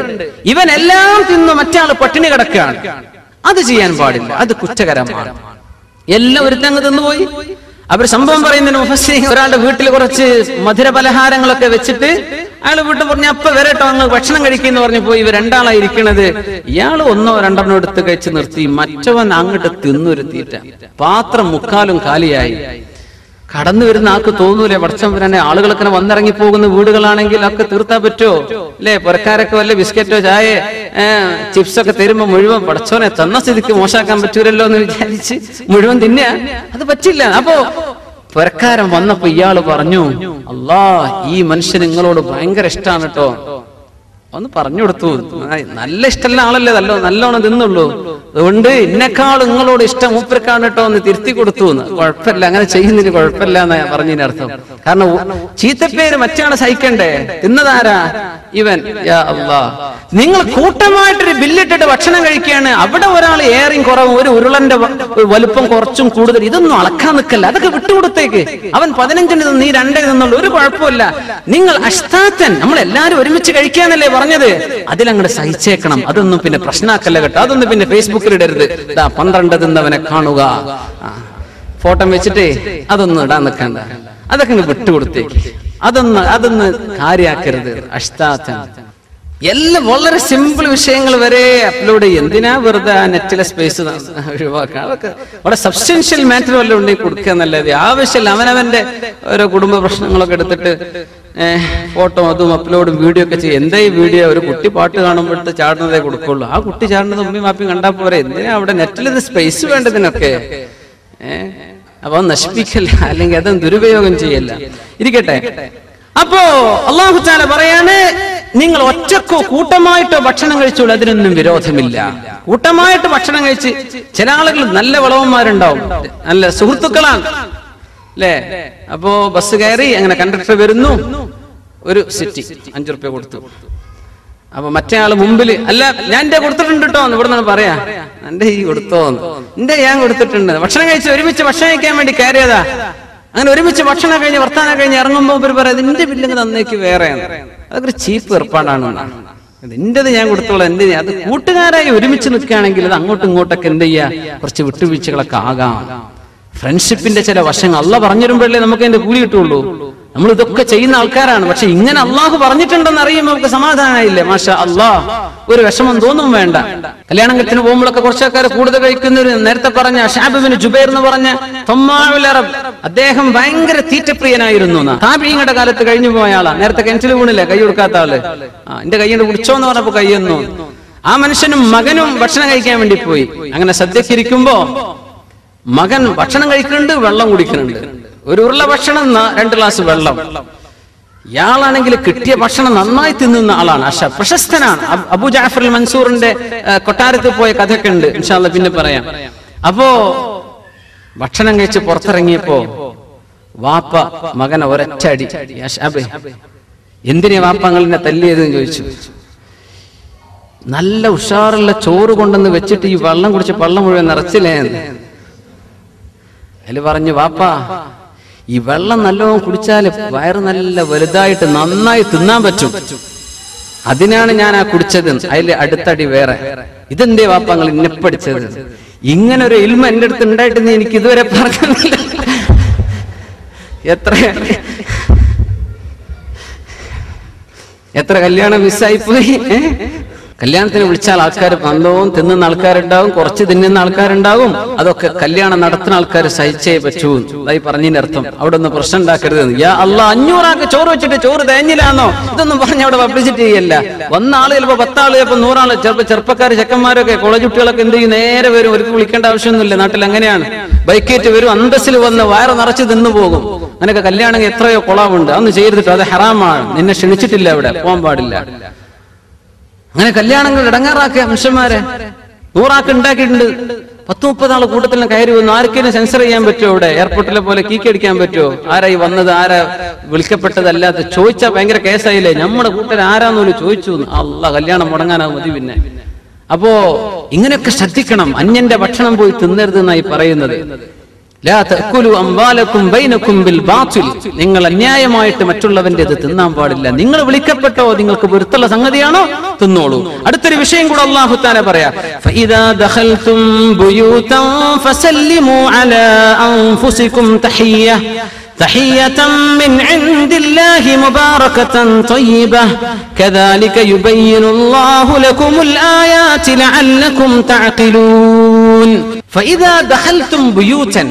ഇവൻ എല്ലാം തിന്നു, മറ്റാള് പട്ടിണി കിടക്കുകയാണ്. അത് ചെയ്യാൻ പാടില്ല, അത് കുറ്റകരമാണ്. എല്ലാം ഒരുത്തങ്ങ് തിന്നുപോയി. അവർ സംഭവം പറയുന്നതിന് മുഫസ്സിരീങ്ങൾ, ഒരാളുടെ വീട്ടിൽ കുറച്ച് മധുര പലഹാരങ്ങളൊക്കെ വെച്ചിട്ട് അയാൾ വീട്ടിൽ പറഞ്ഞു, അപ്പൊ വരട്ടോ അങ്ങ് ഭക്ഷണം കഴിക്കുന്നു പറഞ്ഞു പോയി. ഇവർ 2 ആളായിരിക്കണത്. ഇയാൾ 1 or 2 എണ്ണം എടുത്ത് കഴിച്ച് നിർത്തി, മറ്റവൻ അങ്ങോട്ട് തിന്നൊരു തീറ്റ. പാത്രം 3/4 കാലിയായി. കടന്നു വരുന്ന ആൾക്ക് തോന്നൂലേ, പടച്ചവനെ ആളുകളൊക്കെ വന്നിറങ്ങി പോകുന്ന വീടുകളാണെങ്കിൽ ഒക്കെ തീർത്താൻ പറ്റുമോ അല്ലെ? പുറക്കാരൊക്കെ വല്ല ബിസ്ക്കറ്റോ ചായ ചിപ്സൊക്കെ തരുമ്പോ മുഴുവൻ പടച്ചവനെ തന്ന സ്ഥിതിക്ക് മോശമാക്കാൻ പറ്റൂരല്ലോ എന്ന് വിചാരിച്ച് മുഴുവൻ തിന്നുക, അത് പറ്റില്ല. അപ്പോ പുറക്കാരൻ വന്നപ്പോ ഇയാള് പറഞ്ഞു, അല്ലാ, ഈ മനുഷ്യൻ നിങ്ങളോട് ഭയങ്കര ഇഷ്ടമാണ് കേട്ടോ, ഒന്ന് പറഞ്ഞു കൊടുത്തു. നല്ല ഇഷ്ടമുള്ള ആളല്ലേ, നല്ലോണം തിന്നുള്ളൂ, അതുകൊണ്ട് എന്നെക്കാളും നിങ്ങളോട് ഇഷ്ടം മൂപ്പർക്കാണ് കേട്ടോ എന്ന് തിരുത്തി കൊടുത്തു. കുഴപ്പമില്ല, അങ്ങനെ ചെയ്യുന്നതിന് കുഴപ്പമില്ല എന്നാ പറഞ്ഞതിന് അർത്ഥം. കാരണം ചീത്തപ്പേര് മറ്റാണ് സഹിക്കണ്ടേ, തിന്നതാരാ? ഇവൻ. യാ അല്ലാഹ്, നിങ്ങൾ കൂട്ടമായിട്ടൊരു ബില്ലിട്ടിട്ട് ഭക്ഷണം കഴിക്കുകയാണ്, അവിടെ ഒരാൾ ഏറെയും കുറവും, ഒരു ഉരുളന്റെ വലുപ്പം കുറച്ചും കൂടുതൽ, ഇതൊന്നും അളക്കാൻ നിൽക്കല്ല, അതൊക്കെ വിട്ടുകൊടുത്തേക്ക്. അവൻ 15 നിന്ന്, നീ 2 നിന്നുള്ളൂ, ഒരു കുഴപ്പമില്ല. നിങ്ങൾ അഷ്താത്തൻ, നമ്മൾ എല്ലാരും ഒരുമിച്ച് കഴിക്കാന്നല്ലേ പറഞ്ഞത്, അതിലങ്ങോട്ട് സഹിച്ചേക്കണം. അതൊന്നും പിന്നെ പ്രശ്നമാക്കല്ല കേട്ടോ, അതൊന്നും പിന്നെ ഫേസ്ബുക്കിൽ ഇടരുത്. 12 തിന്നവനെ കാണുക, ഫോട്ടോ വെച്ചിട്ടേ അതൊന്നും ഇടാൻ നിൽക്കണ്ട, അതൊക്കെ വിട്ടുകൊടുത്തേക്ക്. അതൊന്ന് കാര്യാക്കരുത്. അഷ്താത്തൻ എല്ലാം വളരെ സിമ്പിൾ വിഷയങ്ങൾ വരെ അപ്ലോഡ് ചെയ്യും. എന്തിനാ വെറുതെ നെറ്റിലെ സ്പേസ് ഒഴിവാക്കുക? അതൊക്കെ വളരെ സബ്സ്റ്റൻഷ്യൽ മാറ്റർ വല്ലതും ഉണ്ടെങ്കിൽ കൊടുക്കുക എന്നല്ലാതെ ആവശ്യമില്ല. അവനവന്റെ ഓരോ കുടുംബ പ്രശ്നങ്ങളൊക്കെ എടുത്തിട്ട് ഫോട്ടോ അതും അപ്ലോഡും വീഡിയോ ഒക്കെ ചെയ്യും. എന്താ ഈ വീഡിയോ? ഒരു കുട്ടി പാട്ട് കാണുമ്പോഴത്തെ ചാടുന്നതേ കൊടുക്കുള്ളൂ. ആ കുട്ടി ചാടുന്നത് ഉമ്മയും മാപ്പിയും കണ്ടാൽ പോരെ, എന്തിനാ അവിടെ നെറ്റിൽ സ്പേസ് വേണ്ടതിനൊക്കെ? അപ്പൊ നശിപ്പിക്കല്ല, അല്ലെങ്കിൽ അതും ദുരുപയോഗം ചെയ്യല്ല. ഇരിക്കട്ടെ. അപ്പോ അല്ലാഹു തആല പറയാണ്, നിങ്ങൾ ഒറ്റക്കോ കൂട്ടമായിട്ടോ ഭക്ഷണം കഴിച്ചോളൂ, അതിനൊന്നും വിരോധമില്ല. കൂട്ടമായിട്ട് ഭക്ഷണം കഴിച്ച് ചില ആളുകൾ നല്ല വിളവന്മാരുണ്ടാവും, നല്ല സുഹൃത്തുക്കളാണ് അല്ലേ. അപ്പോ ബസ് കയറി അങ്ങനെ കണ്ടക്ടർ വരുന്നു, ഒരു സിറ്റി 5 റുപ്യ കൊടുത്തു. അപ്പൊ മറ്റേ ആള് മുമ്പില് അല്ല ഞാൻ എന്റെ കൊടുത്തിട്ടുണ്ട് കേട്ടോ എന്ന് ഇവിടെ നിന്ന് പറയാ, എന്റെ ഈ കൊടുത്തോന്ന്, എന്റെ ഞാൻ കൊടുത്തിട്ടുണ്ട്. ഭക്ഷണം കഴിച്ച് ഒരുമിച്ച് ഭക്ഷണം കഴിക്കാൻ വേണ്ടി കയറിയതാ. അങ്ങനെ ഒരുമിച്ച് ഭക്ഷണം കഴിഞ്ഞ് വർത്താനം കഴിഞ്ഞ് ഇറങ്ങുമ്പോ ഇവർ പറയാം നിന്റെ ബില്ലിങ് തന്നേക്ക് വേറെയാണ്. അതൊക്കെ ചീപ്പ് ഏർപ്പാടാണെന്നാണ്. എന്റേത് ഞാൻ കൊടുത്തോളാം, എന്റെ അത് കൂട്ടുകാരായി ഒരുമിച്ച് നിൽക്കുകയാണെങ്കിൽ അത് അങ്ങോട്ടും ഇങ്ങോട്ടൊക്കെ എന്ത് ചെയ്യാ, കുറച്ച് വിട്ടുവീഴ്ചകളൊക്കെ ആകാം. ഫ്രണ്ട്ഷിപ്പിന്റെ ചില വശങ്ങൾ അള്ളാഹ് പറഞ്ഞിരുമ്പോഴല്ലേ നമുക്ക് അതിന്റെ കൂലി കിട്ടുള്ളൂ. നമ്മൾ ഇതൊക്കെ ചെയ്യുന്ന ആൾക്കാരാണ്. പക്ഷെ ഇങ്ങനെ അള്ളാഹു പറഞ്ഞിട്ടുണ്ടെന്ന് അറിയുമ്പോൾ നമുക്ക് സമാധാനമായില്ലേ, മാഷാ അള്ളാഹ്, ഒരു വിഷമം തോന്നും വേണ്ട. കല്യാണത്തിന് പോകുമ്പോഴൊക്കെ കുറച്ചാൾക്കാർ കൂടുതൽ കഴിക്കുന്നവര്, നേരത്തെ പറഞ്ഞ ഷഅബ് ബിൻ ജുബൈർ എന്ന് പറഞ്ഞ തമ്മാഉൽ അറബ്, അദ്ദേഹം ഭയങ്കര തീറ്റപ്രിയനായിരുന്നു. താബീങ്ങളുടെ കാലത്ത് കഴിഞ്ഞു പോയ ആളാ. നേരത്തെ കിണറ്റിൽ വീണില്ലേ കൈ കൊടുക്കാത്ത ആള്, എന്റെ കൈയ്യോട് കുടിച്ചോന്ന് പറഞ്ഞപ്പോ കൈയെന്നു. ആ മനുഷ്യനും മകനും ഭക്ഷണം കഴിക്കാൻ വേണ്ടി പോയി. അങ്ങനെ സദ്യക്കിരിക്കുമ്പോ മകൻ ഭക്ഷണം കഴിക്കുന്നുണ്ട്, വെള്ളം കുടിക്കുന്നുണ്ട്. ഒരു ഉരുള ഭക്ഷണം, 2 ഗ്ലാസ് വെള്ളം. ഇയാളാണെങ്കിൽ കിട്ടിയ ഭക്ഷണം നന്നായി തിന്നുന്ന ആളാണ്. പ്രശസ്തനാണ്. അബൂ ജഅഫർ അൽ മൻസൂറിന്റെ കൊട്ടാരത്തിൽ പോയ കഥയൊക്കെ ഉണ്ട്, ഇൻഷാ അല്ലാഹ് പിന്നെ പറയാം. അപ്പോ ഭക്ഷണം കഴിച്ച് പുറത്തിറങ്ങിയപ്പോ വാപ്പ മകനെ ഒരൊറ്റ അടി, എന്തിനാ വാപ്പ നിങ്ങളെന്നെ തല്ലിയതെന്ന് ചോദിച്ചു. നല്ല ഉഷാറുള്ള ചോറ് കൊണ്ടെന്ന് വെച്ചിട്ട് ഈ വെള്ളം കുടിച്ച് പള്ളം മുഴുവൻ നിറച്ചില്ലേ. അതിൽ പറഞ്ഞു വാപ്പാ, ഈ വെള്ളം നല്ലോണം കുടിച്ചാല് വയറ് നല്ല വലുതായിട്ട് നന്നായി തിന്നാൻ പറ്റും, അതിനാണ് ഞാൻ ആ കുടിച്ചത്. അതിൽ അടുത്തടി വേറെ, ഇതെന്തേ വാപ്പ നിങ്ങൾ ഇന്നെ പഠിച്ചത്? ഇങ്ങനെ ഒരു ഇൽമ എന്റെ അടുത്ത് ഉണ്ടായിട്ട് എനിക്ക് ഇതുവരെ പറഞ്ഞില്ല. എത്ര കല്യാണം മിസ്സായി പോയി. കല്യാണത്തിന് വിളിച്ചാൽ ആൾക്കാർ നല്ലോണം തിന്നുന്ന ആൾക്കാരുണ്ടാവും, കുറച്ച് തിന്നുന്ന ആൾക്കാരുണ്ടാവും. അതൊക്കെ കല്യാണം നടത്തുന്ന ആൾക്കാർ സഹിച്ചേ പറ്റൂ. അതായി പറഞ്ഞതിന്റെ അർത്ഥം അവിടെ ഒന്ന് പ്രശ്നം ഉണ്ടാക്കരുത്. യാ അല്ലാ, 500 ആൾക്ക് ചോറ് വെച്ചിട്ട് ചോറ് തേഞ്ഞില്ലാന്നോ ഇതൊന്നും പറഞ്ഞ അവിടെ പബ്ലിസിറ്റി ചെയ്യല്ല. വന്ന ആള് ചിലപ്പോ 10 ആള്, ചിലപ്പോ 100 ആള്, ചിലപ്പോ ചെറുപ്പക്കാർ ചെക്കന്മാരൊക്കെ കോളേജ് കുട്ടികളൊക്കെ എന്ത് ചെയ്യും, നേരെ വരും. അവർക്ക് വിളിക്കേണ്ട ആവശ്യമൊന്നുമില്ല. നാട്ടിൽ അങ്ങനെയാണ്. ബൈക്കേറ്റ് വരും, അന്തസ്സിൽ വന്ന് വയറ് നിറച്ച് തിന്നു പോകും. അങ്ങനെയൊക്കെ കല്യാണം എത്രയോ കൊളാവുണ്ട്. അതൊന്നും ചെയ്തിട്ട് അത് ഹറാമാണ്. നിന്നെ ക്ഷണിച്ചിട്ടില്ല, അവിടെ പോകാൻ പാടില്ല. അങ്ങനെ കല്യാണങ്ങൾ ഇടങ്ങാറാക്കിയ മനുഷ്യന്മാരെ 100 ആൾക്ക് ഉണ്ടാക്കിയിട്ടുണ്ട്. 10-30 ആള് കൂട്ടത്തിൽ കയറി വന്നു. ആർക്കെങ്കിലും സെൻസർ ചെയ്യാൻ പറ്റുമോ? ഇവിടെ എയർപോർട്ടിലെ പോലെ കീക്ക് അടിക്കാൻ പറ്റുമോ? ആരായി വന്നത്, ആരാ വിളിക്കപ്പെട്ടതല്ലാത്ത ചോദിച്ചാൽ ഭയങ്കര കേസായില്ലേ. നമ്മുടെ കൂട്ടർ ആരാന്നോലും ചോദിച്ചു. അല്ലാഹ്, കല്യാണം മുടങ്ങാനാവും മതി. പിന്നെ അപ്പോ ഇങ്ങനെയൊക്കെ ശ്രദ്ധിക്കണം. അന്യന്റെ ഭക്ഷണം പോയി തിന്നരുത് എന്നായി പറയുന്നത്. ലാ തഅകുലു അംവാലകും ബൈനകും ബിൽ ബാത്തിൽ, നിങ്ങൾ അന്യായമായിട്ട് മറ്റുള്ളവന്റേത് തിന്നാൻ പാടില്ല. നിങ്ങൾ വിളിക്കപ്പെട്ടോ, നിങ്ങൾക്ക് പൊരുത്തുള്ള സംഗതിയാണോ, തിന്നോളൂ. അടുത്തൊരു വിഷയം കൂടെ അല്ലാഹു തആല പറയാ, ഫഇദാ ദഖൽതും ബുയൂതൻ ഫസല്ലിമു അലാ അൻഫുസികും തഹിയ്യതൻ മിൻ ഇൻദില്ലാഹി മുബാറകതൻ ത്വയ്യിബഹ കദാലിക യുബയ്യിനുല്ലാഹു ലകുമുൽ ആയാതി ലഅല്ലകും തഅഖിലൂൻ. ഫഇദാ ദഖൽതും ബുയൂതൻ,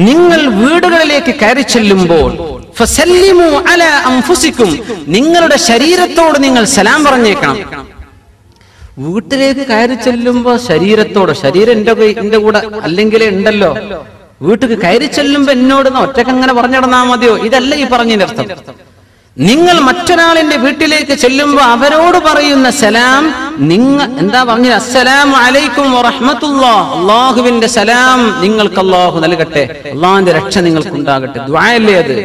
നിങ്ങൾ വീടുകളിലേക്ക് കയറി ചെല്ലുമ്പോൾ, ഫസല്ലിമു അലാ അൻഫുസികും, നിങ്ങളുടെ ശരീരത്തോട് നിങ്ങൾ സലാം പറഞ്ഞേക്കണം. വീട്ടിലേക്ക് കയറി ചെല്ലുമ്പോ ശരീരത്തോട്, ശരീരം എന്റെ കൂടെ അല്ലെങ്കിലേ ഉണ്ടല്ലോ. വീട്ടിൽ കയറി ചെല്ലുമ്പോ എന്നോട് ഒറ്റക്ക് അങ്ങനെ പറഞ്ഞിടന്നാ മതിയോ? ഇതല്ല ഈ പറഞ്ഞതിന്റെ അർത്ഥം. നിങ്ങൾ മറ്റൊരാളിന്റെ വീട്ടിലേക്ക് ചെല്ലുമ്പോ അവരോട് പറയുന്ന സലാം, നിങ്ങൾ എന്താ പറഞ്ഞത്? അസ്സലാമു അലൈക്കും വറഹ്മത്തുള്ളാഹ്, അല്ലാഹുവിന്റെ സലാം നിങ്ങൾക്ക് അല്ലാഹു നൽകട്ടെ, അല്ലാഹുവിന്റെ രക്ഷ നിങ്ങൾക്കുണ്ടാകട്ടെ. ദുആയല്ലേ അത്?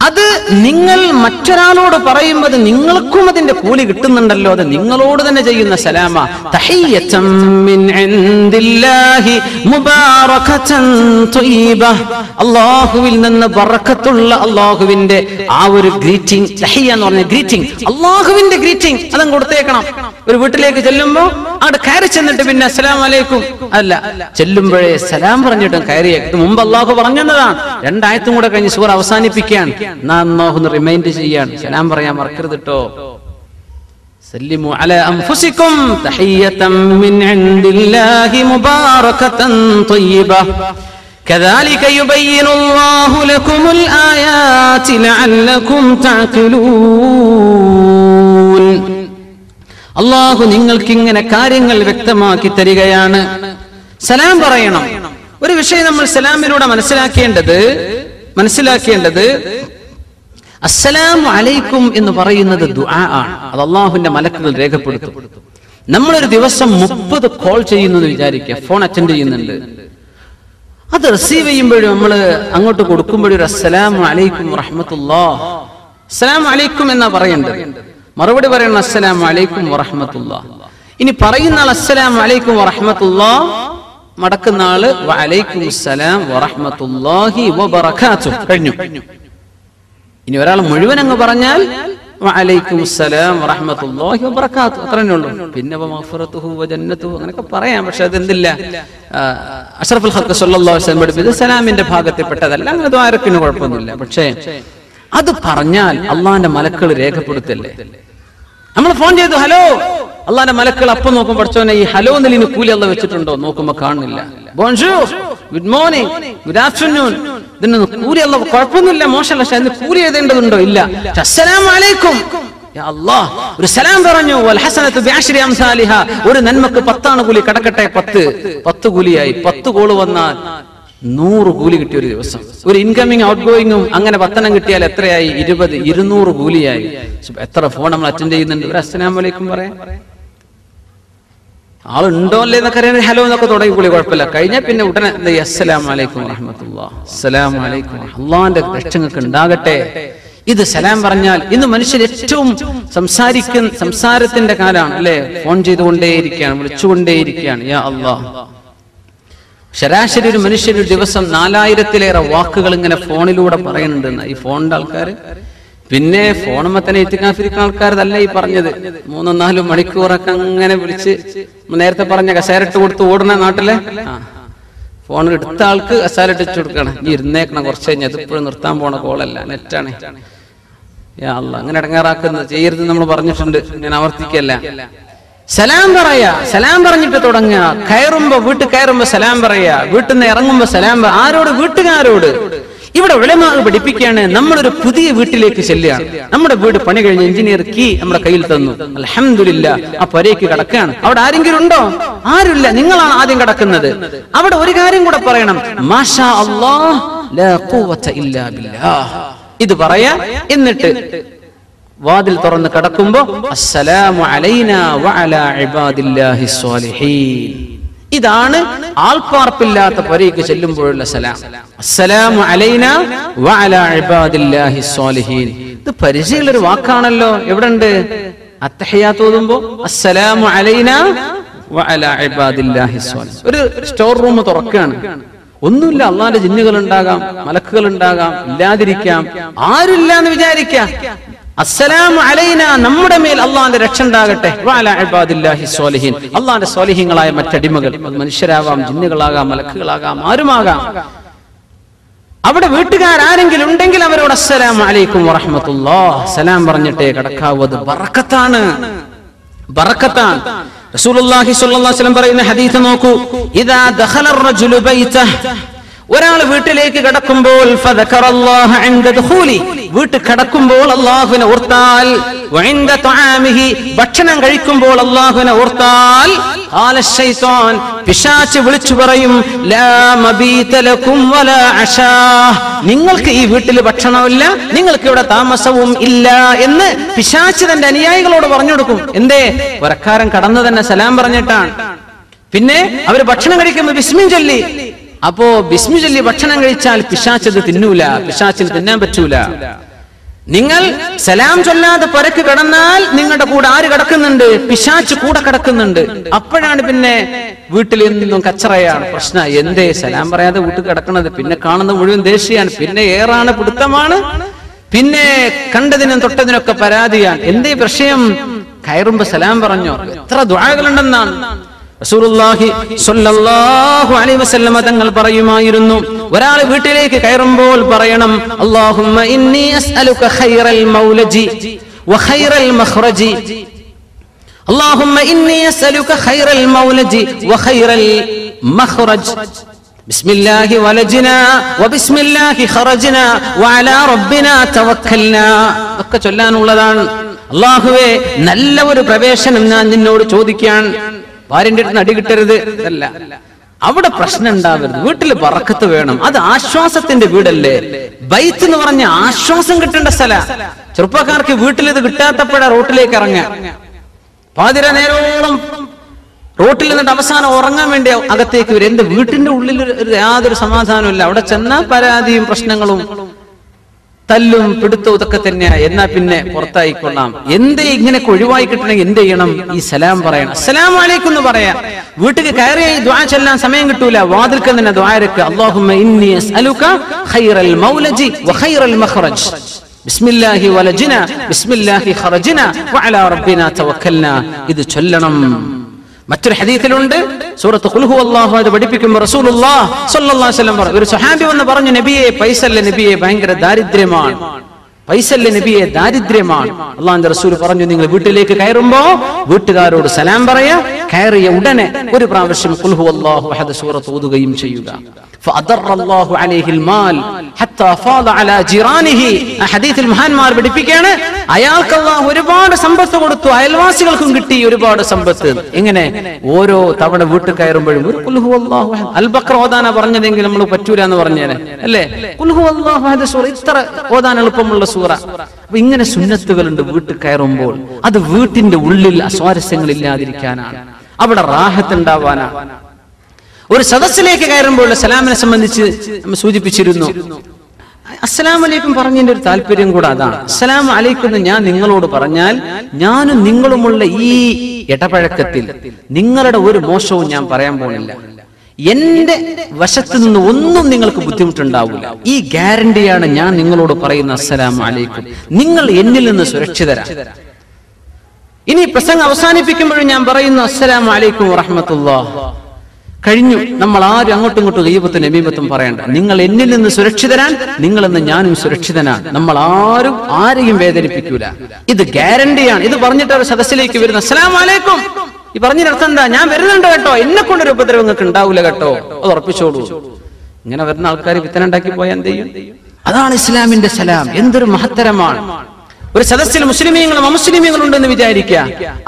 അത് നിങ്ങൾ മറ്റൊരാളോട് പറയുമ്പോൾ നിങ്ങൾക്കും അതിന്റെ കൂലി കിട്ടുന്നുണ്ടല്ലോ. അത് നിങ്ങളോട് തന്നെ ചെയ്യുന്ന സലാമ. തഹിയ്യതൻ മിൻ ഇൻദില്ലാഹി മുബാറകതൻ ത്വയ്യിബഹ, അല്ലാഹുവിൽ നിന്ന് ബറക്കത്തുള്ള അല്ലാഹുവിന്റെ ആ ഒരു ഗ്രീറ്റിംഗ്. തഹിയ്യ എന്ന് പറഞ്ഞ ഗ്രീറ്റിംഗ്, അല്ലാഹുവിന്റെ ഗ്രീറ്റിംഗ് അതം കൊടുത്തേക്കണം. ഒരു വീട്ടിലേക്ക് ചെല്ലുമ്പോ അവിടെ കയറി ചെന്നിട്ട് പിന്നെ അസ്സലാമു അലൈക്കും അല്ല, ചെല്ലുമ്പോഴേ സലാം പറഞ്ഞിട്ടും കയറിയ. ഇത് മുമ്പ് അല്ലാഹു പറഞ്ഞതാണ്. 2 ആയത്തും കൂടെ കഴിഞ്ഞ് സൂറ അവസാനിപ്പിക്കുകയാണ്. നാന്ന് റിമൈൻഡ് ചെയ്യാണ്, സലാം പറയാൻ മറക്കരുത് കേട്ടോ. സല്ലിമു അലാ അൻഫുസികും തഹിയ്യതൻ മിൻ ഇൻദില്ലാഹി മുബാറകതൻ ത്വയ്യിബഹ കദാലിക യുബയ്യിനുല്ലാഹു ലകുമുൽ ആയാതി ലഅല്ലകും തഅഖിലൂൻ. അല്ലാഹു നിങ്ങൾക്ക് ഇങ്ങനെ കാര്യങ്ങൾ വ്യക്തമാക്കി തരികയാണ്. സലാം പറയണം. ഒരു വിഷയം നമ്മൾ സലാമിലൂടെ മനസ്സിലാക്കേണ്ടത് അസ്സലാമു അലൈക്കും എന്ന് പറയുന്നത് ദുആ ആണ്. അത് അല്ലാഹുവിന്റെ മലക്കുകൾ രേഖപ്പെടുത്തും. നമ്മളൊരു ദിവസം 30 കോൾ ചെയ്യുന്നു എന്ന് വിചാരിക്കുക, ഫോൺ അറ്റൻഡ് ചെയ്യുന്നുണ്ട്. അത് റിസീവ് ചെയ്യുമ്പോഴും നമ്മൾ അങ്ങോട്ട് കൊടുക്കുമ്പോഴും ഒരു അസ്സലാമു അലൈക്കും വറഹ്മത്തുള്ളാഹ്, അസ്സലാമു അലൈക്കും എന്നാ പറയേണ്ടത്. മറുപടി പറയണം അസ്സലാമു അലൈക്കും വറഹ്മത്തുള്ളാഹ്. ഇനി പറയുന്ന ആൾ അസ്സലാമു അലൈക്കും വറഹ്മത്തുള്ളാഹ്, മടക്കുന്ന ആള് വഅലൈക്കും അസ്സലാം വറഹ്മത്തുള്ളാഹി വബറകാതുഹു. കഴിഞ്ഞു. ഇനി ഒരാൾ മുഴുവൻ അങ്ങ് പറഞ്ഞാൽ വഅലൈക്കും അസ്സലാം വറഹ്മത്തുള്ളാഹി വബറകാതുഹു, അത്രയേ ഉള്ളൂ. പിന്നെ വമഗ്ഫിറതുഹു വജന്നതുഹു അങ്ങനെയൊക്കെ പറയാം. പക്ഷെ അതെന്തില്ല, അഷ്റഫുൽ ഖൽഖ് സല്ലല്ലാഹു അലൈഹി വസല്ലം പഠിപ്പിച്ചത് സലാമിന്റെ ഭാഗത്തിൽപ്പെട്ടതല്ല. അങ്ങനെ ദ്വാരക്കിന് കുഴപ്പമൊന്നുമില്ല. പക്ഷേ അത് പറഞ്ഞാൽ അള്ളാന്റെ മലക്കുകൾ രേഖപ്പെടുത്തല്ലേ. നമ്മൾ ഫോൺ ചെയ്തു ഹലോ, അള്ളാന്റെ മലക്കുകൾ അപ്പം നോക്കും, പഠിച്ചോനെ ഈ ഹലോ എന്നിന് കൂലി അള്ള വെച്ചിട്ടുണ്ടോ, നോക്കുമ്പോ കാണുന്നില്ല. ബോൺജൂർ, ഗുഡ് മോർണിംഗ്, ഗുഡ് ആഫ്റ്റർനൂൺ, ഇതിനൊന്നും കൂലി അള്ള കുഴപ്പമൊന്നുമില്ല, മോശമല്ല, പക്ഷെ അതിന് കൂലി എഴുതേണ്ടതുണ്ടോ? ഇല്ല. അസ്സലാമു അലൈക്കും, യാ അല്ലാഹ്, ഒരു സലാം പറഞ്ഞു, വൽ ഹസനതു ബിഅശ്രി അംസാലിഹാ, ഒരു നന്മക്ക് 10 കൂലി, കടക്കട്ടെ 10 കൂലിയായി. 10 കോള് വന്നാൽ 100 കൂലി കിട്ടിയ ഒരു ദിവസം. ഒരു ഇൻകമിങ് ഔട്ട് ഗോയിങ്ങും അങ്ങനെ 10 കിട്ടിയാൽ എത്രയായി? 20, 200 കൂലിയായി. എത്ര ഫോൺ നമ്മൾ അറ്റൻഡ് ചെയ്യുന്നുണ്ട്? ഒരു അസ്സലാമു അലൈക്കും പറയാം, ആളുണ്ടോ അല്ലേ എന്നൊക്കെ അറിയാൻ ഹലോ എന്നൊക്കെ തുടങ്ങി കൂലി, കുഴപ്പമില്ല. കഴിഞ്ഞാൽ പിന്നെ ഉടനെ അസ്സലാമു അലൈക്കും വറഹ്മത്തുള്ളാഹി, അസ്സലാമു അലൈക്കും, അള്ളാന്റെ രക്ഷങ്ങൾക്ക് ഉണ്ടാകട്ടെ. ഇത് സലാം പറഞ്ഞാൽ ഇന്ന് മനുഷ്യർ ഏറ്റവും സംസാരത്തിന്റെ കാലാണ് അല്ലെ. ഫോൺ ചെയ്തുകൊണ്ടേയിരിക്കുകയാണ്, വിളിച്ചുകൊണ്ടേയിരിക്കുകയാണ്. യാ അല്ലാഹ്, ശരാശരി ഒരു മനുഷ്യർ ഒരു ദിവസം 4000-ലേറെ വാക്കുകൾ ഇങ്ങനെ ഫോണിലൂടെ പറയുന്നുണ്ട് ഈ ഫോണിന്റെ ആൾക്കാർ. പിന്നെ ഫോണുമ്മ തന്നെ ഇത്തിക്കാഫിരിക്കുന്ന ആൾക്കാരല്ല ഈ പറഞ്ഞത്. 3-4 മണിക്കൂറൊക്കെ അങ്ങനെ വിളിച്ച്, നേരത്തെ പറഞ്ഞ കസേരട്ട് കൊടുത്ത് ഓടുന്ന നാട്ടിലെ ഫോൺ എടുത്ത ആൾക്ക് കസേരട്ട് വെച്ച് കൊടുക്കണം, ഈ ഇരുന്നേക്കണം കുറച്ച് കഴിഞ്ഞാൽ, അതിപ്പോഴും നിർത്താൻ പോണ കോളല്ല, നെറ്റാണ്. യാ അല്ലാഹ്, അങ്ങനെ ഇടങ്ങാറാക്കുന്നത് ചെയ്യരുത് നമ്മൾ പറഞ്ഞിട്ടുണ്ട്, ഞാൻ ആവർത്തിക്കല്ല. സലാം പറയാ, സലാം പറഞ്ഞിട്ട് തുടങ്ങുക. വീട്ടിൽ കയറുമ്പോ സലാം പറയാ, വീട്ടിൽ നിന്ന് ഇറങ്ങുമ്പോ സലാം. ആരോട്? വീട്ടുകാരോട്. ഇവിടെ ഉലമാ പഠിപ്പിക്കുകയാണ്, നമ്മളൊരു പുതിയ വീട്ടിലേക്ക് ചെല്ലുകയാണ്. നമ്മുടെ വീട് പണി കഴിഞ്ഞ് എഞ്ചിനീയർ കീ നമ്മുടെ കയ്യിൽ തന്നു, അൽഹംദുലില്ലാ, ആ പുരയ്ക്ക് കിടക്കുകയാണ്. അവിടെ ആരെങ്കിലും ഉണ്ടോ? ആരുമില്ല, നിങ്ങളാണ് ആദ്യം കിടക്കുന്നത്. അവിടെ ഒരു കാര്യം കൂടെ പറയണം, മാഷാ അല്ലാഹ് ലാ ഖുവത ഇല്ലാ ബില്ലാഹ്, ഇത് പറയാ. എന്നിട്ട് വാതിൽ തുറന്ന് കിടക്കുമ്പോ അസ്സലാമു അലൈനാ വഅലാ ഇബാദില്ലാഹി സ്വാലിഹീൻ. ഇതാണ് ആൾപ്പാർപ്പില്ലാത്ത പുരയ്ക്ക് ചെല്ലുമ്പോഴുള്ള സലാം. അസ്സലാമു അലൈനാ വഅലാ ഇബാദില്ലാഹി സ്വാലിഹീൻ. ഇത് പരിചയമുള്ളൊരു വാക്കാണല്ലോ. എവിടെ ഉണ്ട്? അത്തഹിയാത്ത് ഓതുമ്പോ അസ്സലാമു അലൈനാ വഅലാ ഇബാദില്ലാഹി സ്വാലിഹീൻ. ഒരു സ്റ്റോർ റൂം തുറക്കുകയാണ്. ഒന്നുമില്ല, അള്ളാന്റെ ജിന്നുകൾ ഉണ്ടാകാം, മലക്കുകൾ ഉണ്ടാകാം, ഇല്ലാതിരിക്കാം, ആരുമില്ല എന്ന് വിചാരിക്കാം. അസ്സലാമു അലൈനാ, നമ്മുടെ മേൽ അള്ളാന്റെ രക്ഷ ഉണ്ടാകട്ടെ, വഅലാ ഇബാദില്ലാഹി സ്വാലിഹീൻ, അള്ളാന്റെ സ്വാലിഹീങ്ങളായ മറ്റടിമകൾ, മനുഷ്യരാവാം, ജിന്നുകളാകാം, മലക്കുകളാകാം, ആരുമാകാം. അവിടെ വീട്ടുകാരെങ്കിലും ഉണ്ടെങ്കിൽ അവരോട് അസ്സലാമു അലൈക്കും വറഹ്മത്തുള്ളാഹ് സലാം പറഞ്ഞിട്ടേ കിടക്കാവൂ. അത് ബറക്കത്താണ്, ബറക്കത്താണ്. റസൂലുള്ളാഹി സ്വല്ലല്ലാഹു അലൈഹി വസല്ലം പറയുന്ന ഹദീസ് നോക്കൂ, ഇദാ ദഖല അർ-റജുലു ബൈതഹു, ഒരാൾ വീട്ടിലേക്ക് കടക്കുമ്പോൾ ഫദകറല്ലാഹ ഇൻദ ദുഖൂലി, വീട്ടിൽ കടക്കുമ്പോൾ അല്ലാഹുവിനെ ഓർത്താൽ, വഇൻദ തആമിഹി, ഭക്ഷണം കഴിക്കുമ്പോൾ അല്ലാഹുവിനെ ഓർത്താൽ, ഖാല ശൈത്താൻ, പിശാച് വിളിച്ചു പറയും, ലാ മബീത ലക്കും വലാ അശാ, നിങ്ങൾക്ക് ഈ വീട്ടിൽ ഭക്ഷണമില്ല, നിങ്ങൾക്ക് ഇവിടെ താമസവും ഇല്ല എന്ന് പിശാച് തന്റെ അനുയായികളോട് പറഞ്ഞു കൊടുക്കും. എന്തേ? പുരക്കാരൻ കടന്നു തന്നെ സലാം പറഞ്ഞിട്ടാണ്. പിന്നെ അവര് ഭക്ഷണം കഴിക്കുമ്പോൾ ബിസ്മി ചൊല്ലി. അപ്പോ ബിസ്മി ചൊല്ലി ഭക്ഷണം കഴിച്ചാൽ പിശാചത് തിന്നൂല, പിശാചിന് തിന്നാൻ പറ്റൂല. നിങ്ങൾ സലാം ചൊല്ലാതെ പുരക്ക് കിടന്നാൽ നിങ്ങളുടെ കൂടെ ആര് കിടക്കുന്നുണ്ട്? പിശാച് കൂടെ കിടക്കുന്നുണ്ട്. അപ്പോഴാണ് പിന്നെ വീട്ടിൽ എന്നും കച്ചറയാണ്, പ്രശ്നം. എന്തേ സലാം പറയാതെ വീട്ടിൽ കിടക്കുന്നത്? പിന്നെ കാണുന്നത് മുഴുവൻ ദേഷ്യാണ്, പിന്നെ ഏറാണ്, പിടുത്തമാണ്, പിന്നെ കണ്ടതിനും തൊട്ടതിനൊക്കെ പരാതിയാണ്. എന്തേ വിഷയം? കയറുമ്പോ സലാം പറഞ്ഞോ? എത്ര ദുആകളുണ്ടെന്നാണ് റസൂലുള്ളാഹി സ്വല്ലല്ലാഹു അലൈഹി വസല്ലം തങ്ങൾ പറയുമായിരുന്നു, ഒരാൾ വീട്ടിലേക്ക് കയറുമ്പോൾ പറയണം, അല്ലാഹുമ്മ ഇന്നി അസ്അലുക ഖൈറൽ മൗലജി വഖൈറൽ മഖ്റജി, അല്ലാഹുമ്മ ഇന്നി അസ്അലുക ഖൈറൽ മൗലജി വഖൈറൽ മഖ്റജ്, ബിസ്മില്ലാഹി വലജ്നാ വബിസ്മില്ലാഹി ഖറജ്നാ വഅലാ റബ്ബിനാ തവക്കൽനാ. ഒക്കെ ചൊല്ലാനുള്ളതാണ്. അല്ലാഹുവേ, നല്ല ഒരു പ്രവേശനം ഞാൻ നിന്നോട് ചോദിക്കാൻ. ഭാര്യന്റെ അടുത്ത് അടി കിട്ടരുത്, അതല്ല. അവിടെ പ്രശ്നം ഉണ്ടാവരുത്. വീട്ടിൽ ബറക്കത്ത് വേണം. അത് ആശ്വാസത്തിന്റെ വീടല്ലേ. ബൈത്ത് എന്ന് പറഞ്ഞ ആശ്വാസം കിട്ടേണ്ട സ്ഥല. ചെറുപ്പക്കാർക്ക് വീട്ടിൽ ഇത് കിട്ടാത്തപ്പോഴാ റോട്ടിലേക്ക് ഇറങ്ങുക. പാതിര നേരോളം റോട്ടിൽ നിന്നിട്ട് അവസാനം ഉറങ്ങാൻ വേണ്ടി അകത്തേക്ക് വരും. എന്റെ വീട്ടിന്റെ ഉള്ളിൽ യാതൊരു സമാധാനമില്ല. അവിടെ ചെന്നാൽ പരാതിയും പ്രശ്നങ്ങളും തല്ലും പിടുത്തവും ഇതൊക്കെ തന്നെയാ. എന്നാ പിന്നെ പുറത്തായിക്കൊള്ളാം. എന്തേ ഇങ്ങനെയൊക്കെ ഒഴിവായി കിട്ടണമെങ്കിൽ എന്ത് ചെയ്യണം? ഈ സലാം പറയണം. അസ്സലാമു അലൈക്കും എന്ന് പറയാം. വീട്ടിൽ കയറി ദുആ ചൊല്ലാൻ സമയം കിട്ടൂല, വാതിൽക്കൽ തന്നെ ദുആ ഇറക്കുക. അല്ലാഹുമ്മ ഇന്നി അസ്അലുക ഖൈറൽ മൗലജി വഖൈറൽ മഖ്റജ്, ബിസ്മില്ലാഹി വലജ്നാ ബിസ്മില്ലാഹി ഖറജ്നാ വഅലാ റബ്ബിനാ തവക്കൽനാ. ഇത് ചൊല്ലണം. മറ്റൊരു ഹദീസിലുണ്ട്, സൂറത്ത് ഖുൽ ഹുവല്ലാഹു അത് പഠിപ്പിക്കുമ്പോൾ റസൂലുള്ളാഹി സ്വല്ലല്ലാഹു അലൈഹി വസല്ലം പറഞ്ഞു, ഒരു സ്വഹാബി വന്ന് പറഞ്ഞു, നബിയെ പൈസല്ല നബിയെ ഭയങ്കര ദാരിദ്ര്യമാണ്, പൈസല്ല നബിയെ ദാരിദ്ര്യമാണ്. അള്ളാഹുവിന്റെ റസൂൽ പറഞ്ഞു, നിങ്ങൾ വീട്ടിലേക്ക് കയറുമ്പോ വീട്ടുകാരോട് സലാം പറയാ. കയറിയ ഉടനെ ഒരു പ്രാവശ്യം ഖുൽ ഹുവല്ലാഹു അഹദ് സൂറത്ത് ഓതുകയും ചെയ്യുക. ഫഅദറല്ലാഹു അലൈഹിൽ മാൽ ഹത്താ ഫാദ അലാ ജിറാനിഹി. ആ ഹദീസിൽ മഹാന്മാർ പഠിപ്പിക്കുകയാണ്, അയാൾക്ക് അല്ലാഹു ഒരുപാട് സമ്പത്ത് കൊടുത്തു, അയൽവാസികൾക്കും കിട്ടി ഒരുപാട് സമ്പത്ത്. എങ്ങനെ? ഓരോ തവണ വീട്ടിൽ കയറുമ്പോഴും ഒരു ഖുൽ ഹുവല്ലാഹു അഹദ്. അൽ ബഖറ ഓതാനാ പറഞ്ഞതെങ്കിൽ നമ്മൾ പറ്റൂല എന്ന് പറഞ്ഞേനെ അല്ലേ? ഖുൽ ഹുവല്ലാഹു അഹദ് സൂറ ഇത്ര ഓതാൻ എളുപ്പമുള്ള സൂറ. അപ്പൊ ഇങ്ങനെ സുന്നത്തുകളുണ്ട് വീട്ടിൽ കയറുമ്പോൾ. അത് വീട്ടിന്റെ ഉള്ളിൽ അസ്വാരസ്യങ്ങൾ ഇല്ലാതിരിക്കാനാണ്, അവിടെ റാഹത്ത് ഉണ്ടാവാനാണ്. ഒരു സദസ്സിലേക്ക് കയറുമ്പോൾ സലാമിനെ സംബന്ധിച്ച് നമ്മൾ സൂചിപ്പിച്ചിരുന്നു. അസ്സലാമു അലൈക്കും പറഞ്ഞതിന്റെ ഒരു താല്പര്യം കൂടെ അതാണ്. അസ്സലാമു അലൈക്കും എന്ന് ഞാൻ നിങ്ങളോട് പറഞ്ഞാൽ ഞാനും നിങ്ങളുമുള്ള ഈ ഇടപഴക്കത്തിൽ നിങ്ങളുടെ ഒരു മോശവും ഞാൻ പറയാൻ പോകുന്നില്ല. എന്റെ വശത്ത് നിന്ന് ഒന്നും നിങ്ങൾക്ക് ബുദ്ധിമുട്ടുണ്ടാവില്ല. ഈ ഗ്യാരണ്ടിയാണ് ഞാൻ നിങ്ങളോട് പറയുന്ന അസ്സലാമു അലൈക്കും. നിങ്ങൾ എന്നിൽ നിന്ന് സുരക്ഷിതരാണ്. ഇനി പ്രസംഗം അവസാനിപ്പിക്കുമ്പോഴും ഞാൻ പറയുന്നു അസ്സലാമു അലൈക്കും വറഹ്മത്തുള്ളാഹി. കഴിഞ്ഞു. നമ്മൾ ആരും അങ്ങോട്ടും ഇങ്ങോട്ടും ഗീബത്തും നമീമത്തും പറയണ്ട. നിങ്ങൾ എന്നിൽ നിന്ന് സുരക്ഷിതരാൻ, നിങ്ങളെന്ന് ഞാനും സുരക്ഷിതനാണ്. നമ്മൾ ആരും ആരെയും വേദനിപ്പിക്കൂല. ഇത് ഗ്യാരണ്ടിയാണ്. ഇത് പറഞ്ഞിട്ട് ഒരു സദസ്സിലേക്ക് വരുന്ന അസ്സലാമു അലൈക്കും ഈ പറഞ്ഞതിനർത്ഥം എന്താ? ഞാൻ വരുന്നുണ്ട് കേട്ടോ, എന്നെ കൊണ്ടൊരു ഉപദ്രവം നിങ്ങൾക്ക് ഉണ്ടാവില്ല കേട്ടോ, അത് ഉറപ്പിച്ചോളൂ. ഇങ്ങനെ വരുന്ന ആൾക്കാർ വിത്തനുണ്ടാക്കി പോയാൽ എന്ത് ചെയ്യും? അതാണ് ഇസ്ലാമിന്റെ സലാം. എന്തൊരു മഹത്തരമാണ്. ഒരു സദസ്സിൽ മുസ്ലിമീങ്ങളും അമുസ്ലിമീങ്ങളും ഉണ്ടെന്ന് വിചാരിക്കുക,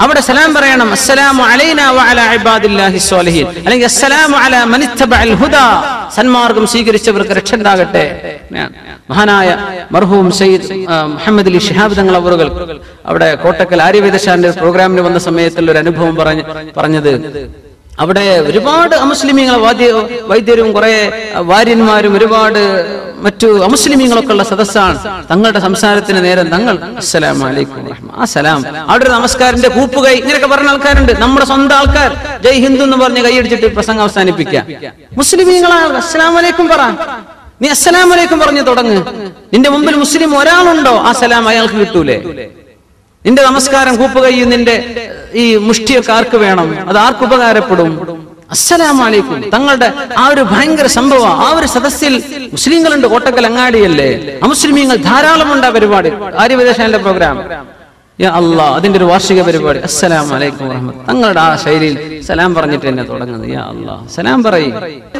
അവിടെ സലാം പറയണം, അസ്സലാമു അലൈനാ വഅലാ ഇബാദില്ലാഹി സ്വാലിഹീൻ, അല്ലെങ്കിൽ അസ്സലാമു അലാ മൻ ഇത്തബഅൽ ഹുദാ, സന്മാർഗം സ്വീകരിച്ചവർക്ക് രക്ഷ ഉണ്ടാകട്ടെ. മഹാനായ മർഹൂം സയ്യിദ് മുഹമ്മദ് അലി ശിഹാബ് തങ്ങൾ അവറുകൾ അവിടെ കോട്ടക്കൽ ആര്യവേദശാന്റെ പ്രോഗ്രാമിന് വന്ന സമയത്തുള്ള ഒരു അനുഭവം പറഞ്ഞത്, അവിടെ ഒരുപാട് അമുസ്ലിമീങ്ങളെ വൈദ്യരും കുറെ വാര്യന്മാരും ഒരുപാട് മറ്റു അമുസ്ലിമീങ്ങളൊക്കെ ഉള്ള സദസ്സാണ്. തങ്ങളുടെ സംസാരത്തിന് നേരം തങ്ങൾ അസ്സലാമു അലൈക്കും ആ സലാം, അവിടെ ഒരു നമസ്കാരന്റെ കൂപ്പുകൈ ഇങ്ങനെയൊക്കെ പറഞ്ഞ ആൾക്കാരുണ്ട്. നമ്മുടെ സ്വന്തം ആൾക്കാർ ജയ് ഹിന്ദു എന്ന് പറഞ്ഞ് കൈയടിച്ചിട്ട് പ്രസംഗം അവസാനിപ്പിക്കുക. മുസ്ലിമീങ്ങളാണ് അസ്സലാമു അലൈക്കും പറ, നീ അസ്സലാമു അലൈക്കും പറഞ്ഞു തുടങ്ങ്. നിന്റെ മുമ്പിൽ മുസ്ലിം ഒരാളുണ്ടോ ആ സലാം അയാൾക്ക് കിട്ടൂലേ? നിന്റെ നമസ്കാരം കൂപ്പുകയും നിന്റെ ഈ മുഷ്ടിയൊക്കെ ആർക്ക് വേണം? അത് ആർക്ക് ഉപകാരപ്പെടും? അസ്സലാമു അലൈക്കും തങ്ങളുടെ ആ ഒരു ഭയങ്കര സംഭവം. ആ ഒരു സദസ്സിൽ മുസ്ലിങ്ങളുണ്ട്, കോട്ടക്കൽ അങ്ങാടിയല്ലേ, അമുസ്ലിമീങ്ങൾ ധാരാളമുണ്ട്. ആ പരിപാടി ആര്യവേദശാന്റെ പ്രോഗ്രാം, യാ അല്ലാഹ്, അതിന്റെ ഒരു വാർഷിക പരിപാടി. അസ്സലാമു അലൈക്കും വറഹ്മത്തുള്ളാഹി. തങ്ങളുടെ ആ ശൈലിയിൽ സലാം പറഞ്ഞിട്ട് തന്നെ തുടങ്ങുന്നത്. യാ അല്ലാഹ്, സലാം പറയും.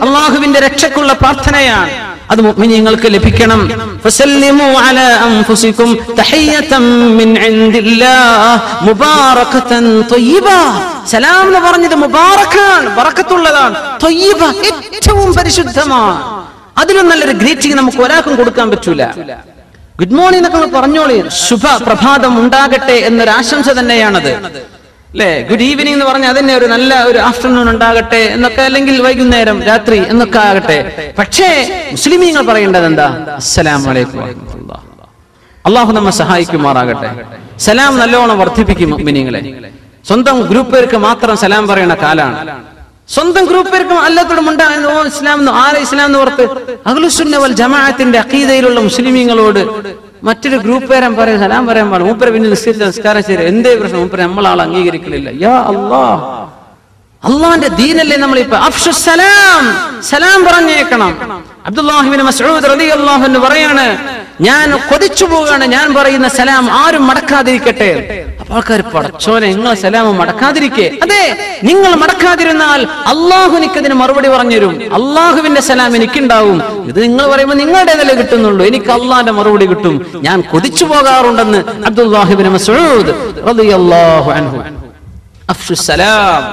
അള്ളാഹുവിന്റെ രക്ഷക്കുള്ള പ്രാർത്ഥനയാണ്. അത് മുഅ്മിനീങ്ങൾക്ക് ലഭിക്കണം. ഫസല്ലിമു അലാ അൻഫുസികും തഹിയ്യതൻ മിൻ ഇൻദില്ലാഹ് മുബാറകതൻ ത്വയ്യിബ. സലാം എന്ന് പറഞ്ഞത് മുബാറക്കാണ്, ബറക്കത്തുള്ളതാണ്. ത്വയ്യിബ ഏറ്റവും പരിശുദ്ധമാണ്. അതിലും നല്ലൊരു ഗ്രീറ്റിംഗ് നമുക്ക് ഒരാൾക്കും കൊടുക്കാൻ പറ്റൂല. ഗുഡ് മോർണിംഗ് എന്നൊക്കെ പറഞ്ഞോളി, ശുഭ പ്രഭാതം ഉണ്ടാകട്ടെ എന്നൊരു ആശംസ തന്നെയാണത് അല്ലെ? ഗുഡ് ഈവനിങ് എന്ന് പറഞ്ഞാൽ അതന്നെ ഒരു നല്ല ഒരു ആഫ്റ്റർനൂൺ ഉണ്ടാകട്ടെ എന്നൊക്കെ, അല്ലെങ്കിൽ വൈകുന്നേരം രാത്രി എന്നൊക്കെ ആകട്ടെ. പക്ഷേ മുസ്ലിമീങ്ങൾ പറയേണ്ടത് എന്താ? അസ്സലാമു അലൈക്കും വറഹ്മത്തുള്ളാഹി. അള്ളാഹു നമ്മെ സഹായിക്കുമാറാകട്ടെ. സലാം നല്ലോണം വർദ്ധിപ്പിക്കും മുഅ്മിനീങ്ങളെ. സ്വന്തം ഗ്രൂപ്പുകാർക്ക് മാത്രം സലാം പറയുന്ന കാലാണ്. സ്വന്തം ഗ്രൂപ്പുകാർക്കും അല്ലാത്തോടും ഉണ്ടാകുന്നു ഇസ്ലാം ആരെ ഇസ്ലാം എന്ന് ഓർത്ത് അഹ്ലുസുന്ന വൽ ജമാഅത്തിന്റെ അഖീദയിലുള്ള മുസ്ലിമീങ്ങളോട് മറ്റൊരു ഗ്രൂപ്പുകാരൻ പറയും സലാം പറയാൻ പാടില്ല. മൂപ്പരെ പിന്നെ നിസ്കാരം ശരി, എന്തേ പ്രശ്നം? മൂപ്പരെ നമ്മളാൾ അംഗീകരിക്കണില്ല. യാ അല്ലാഹ്, അള്ളാന്റെ ദീനല്ലേ നമ്മളിപ്പോ. അഫ്ഷു സലാം, സലാം പറഞ്ഞേക്കണം. അബ്ദുല്ലാഹി ഇബ്നു മസ്ഊദ് റളിയല്ലാഹു അൻഹു പറയാണ്, ഞാൻ കൊതിച്ചു പോവുകയാണ് ഞാൻ പറയുന്ന സലാം ആരും മടക്കാതിരിക്കട്ടെ. അപ്പൊ ആൾക്കാർ, പടച്ചോനെ നിങ്ങൾ സലാം മടക്കാതിരിക്കേ? അതെ, നിങ്ങൾ മടക്കാതിരുന്നാൽ അള്ളാഹു എനിക്കതിന് മറുപടി പറഞ്ഞുതരും. അള്ളാഹുവിന്റെ സലാം എനിക്കുണ്ടാവും. ഇത് നിങ്ങൾ പറയുമ്പോൾ നിങ്ങളുടേതല്ലേ കിട്ടുന്നുള്ളൂ, എനിക്ക് അള്ളാന്റെ മറുപടി കിട്ടും. ഞാൻ കൊതിച്ചു പോകാറുണ്ടെന്ന് അബ്ദുല്ലാഹി ഇബ്നു മസ്ഊദ് റളിയല്ലാഹു അൻഹു. അഫ്ഷു സലാം,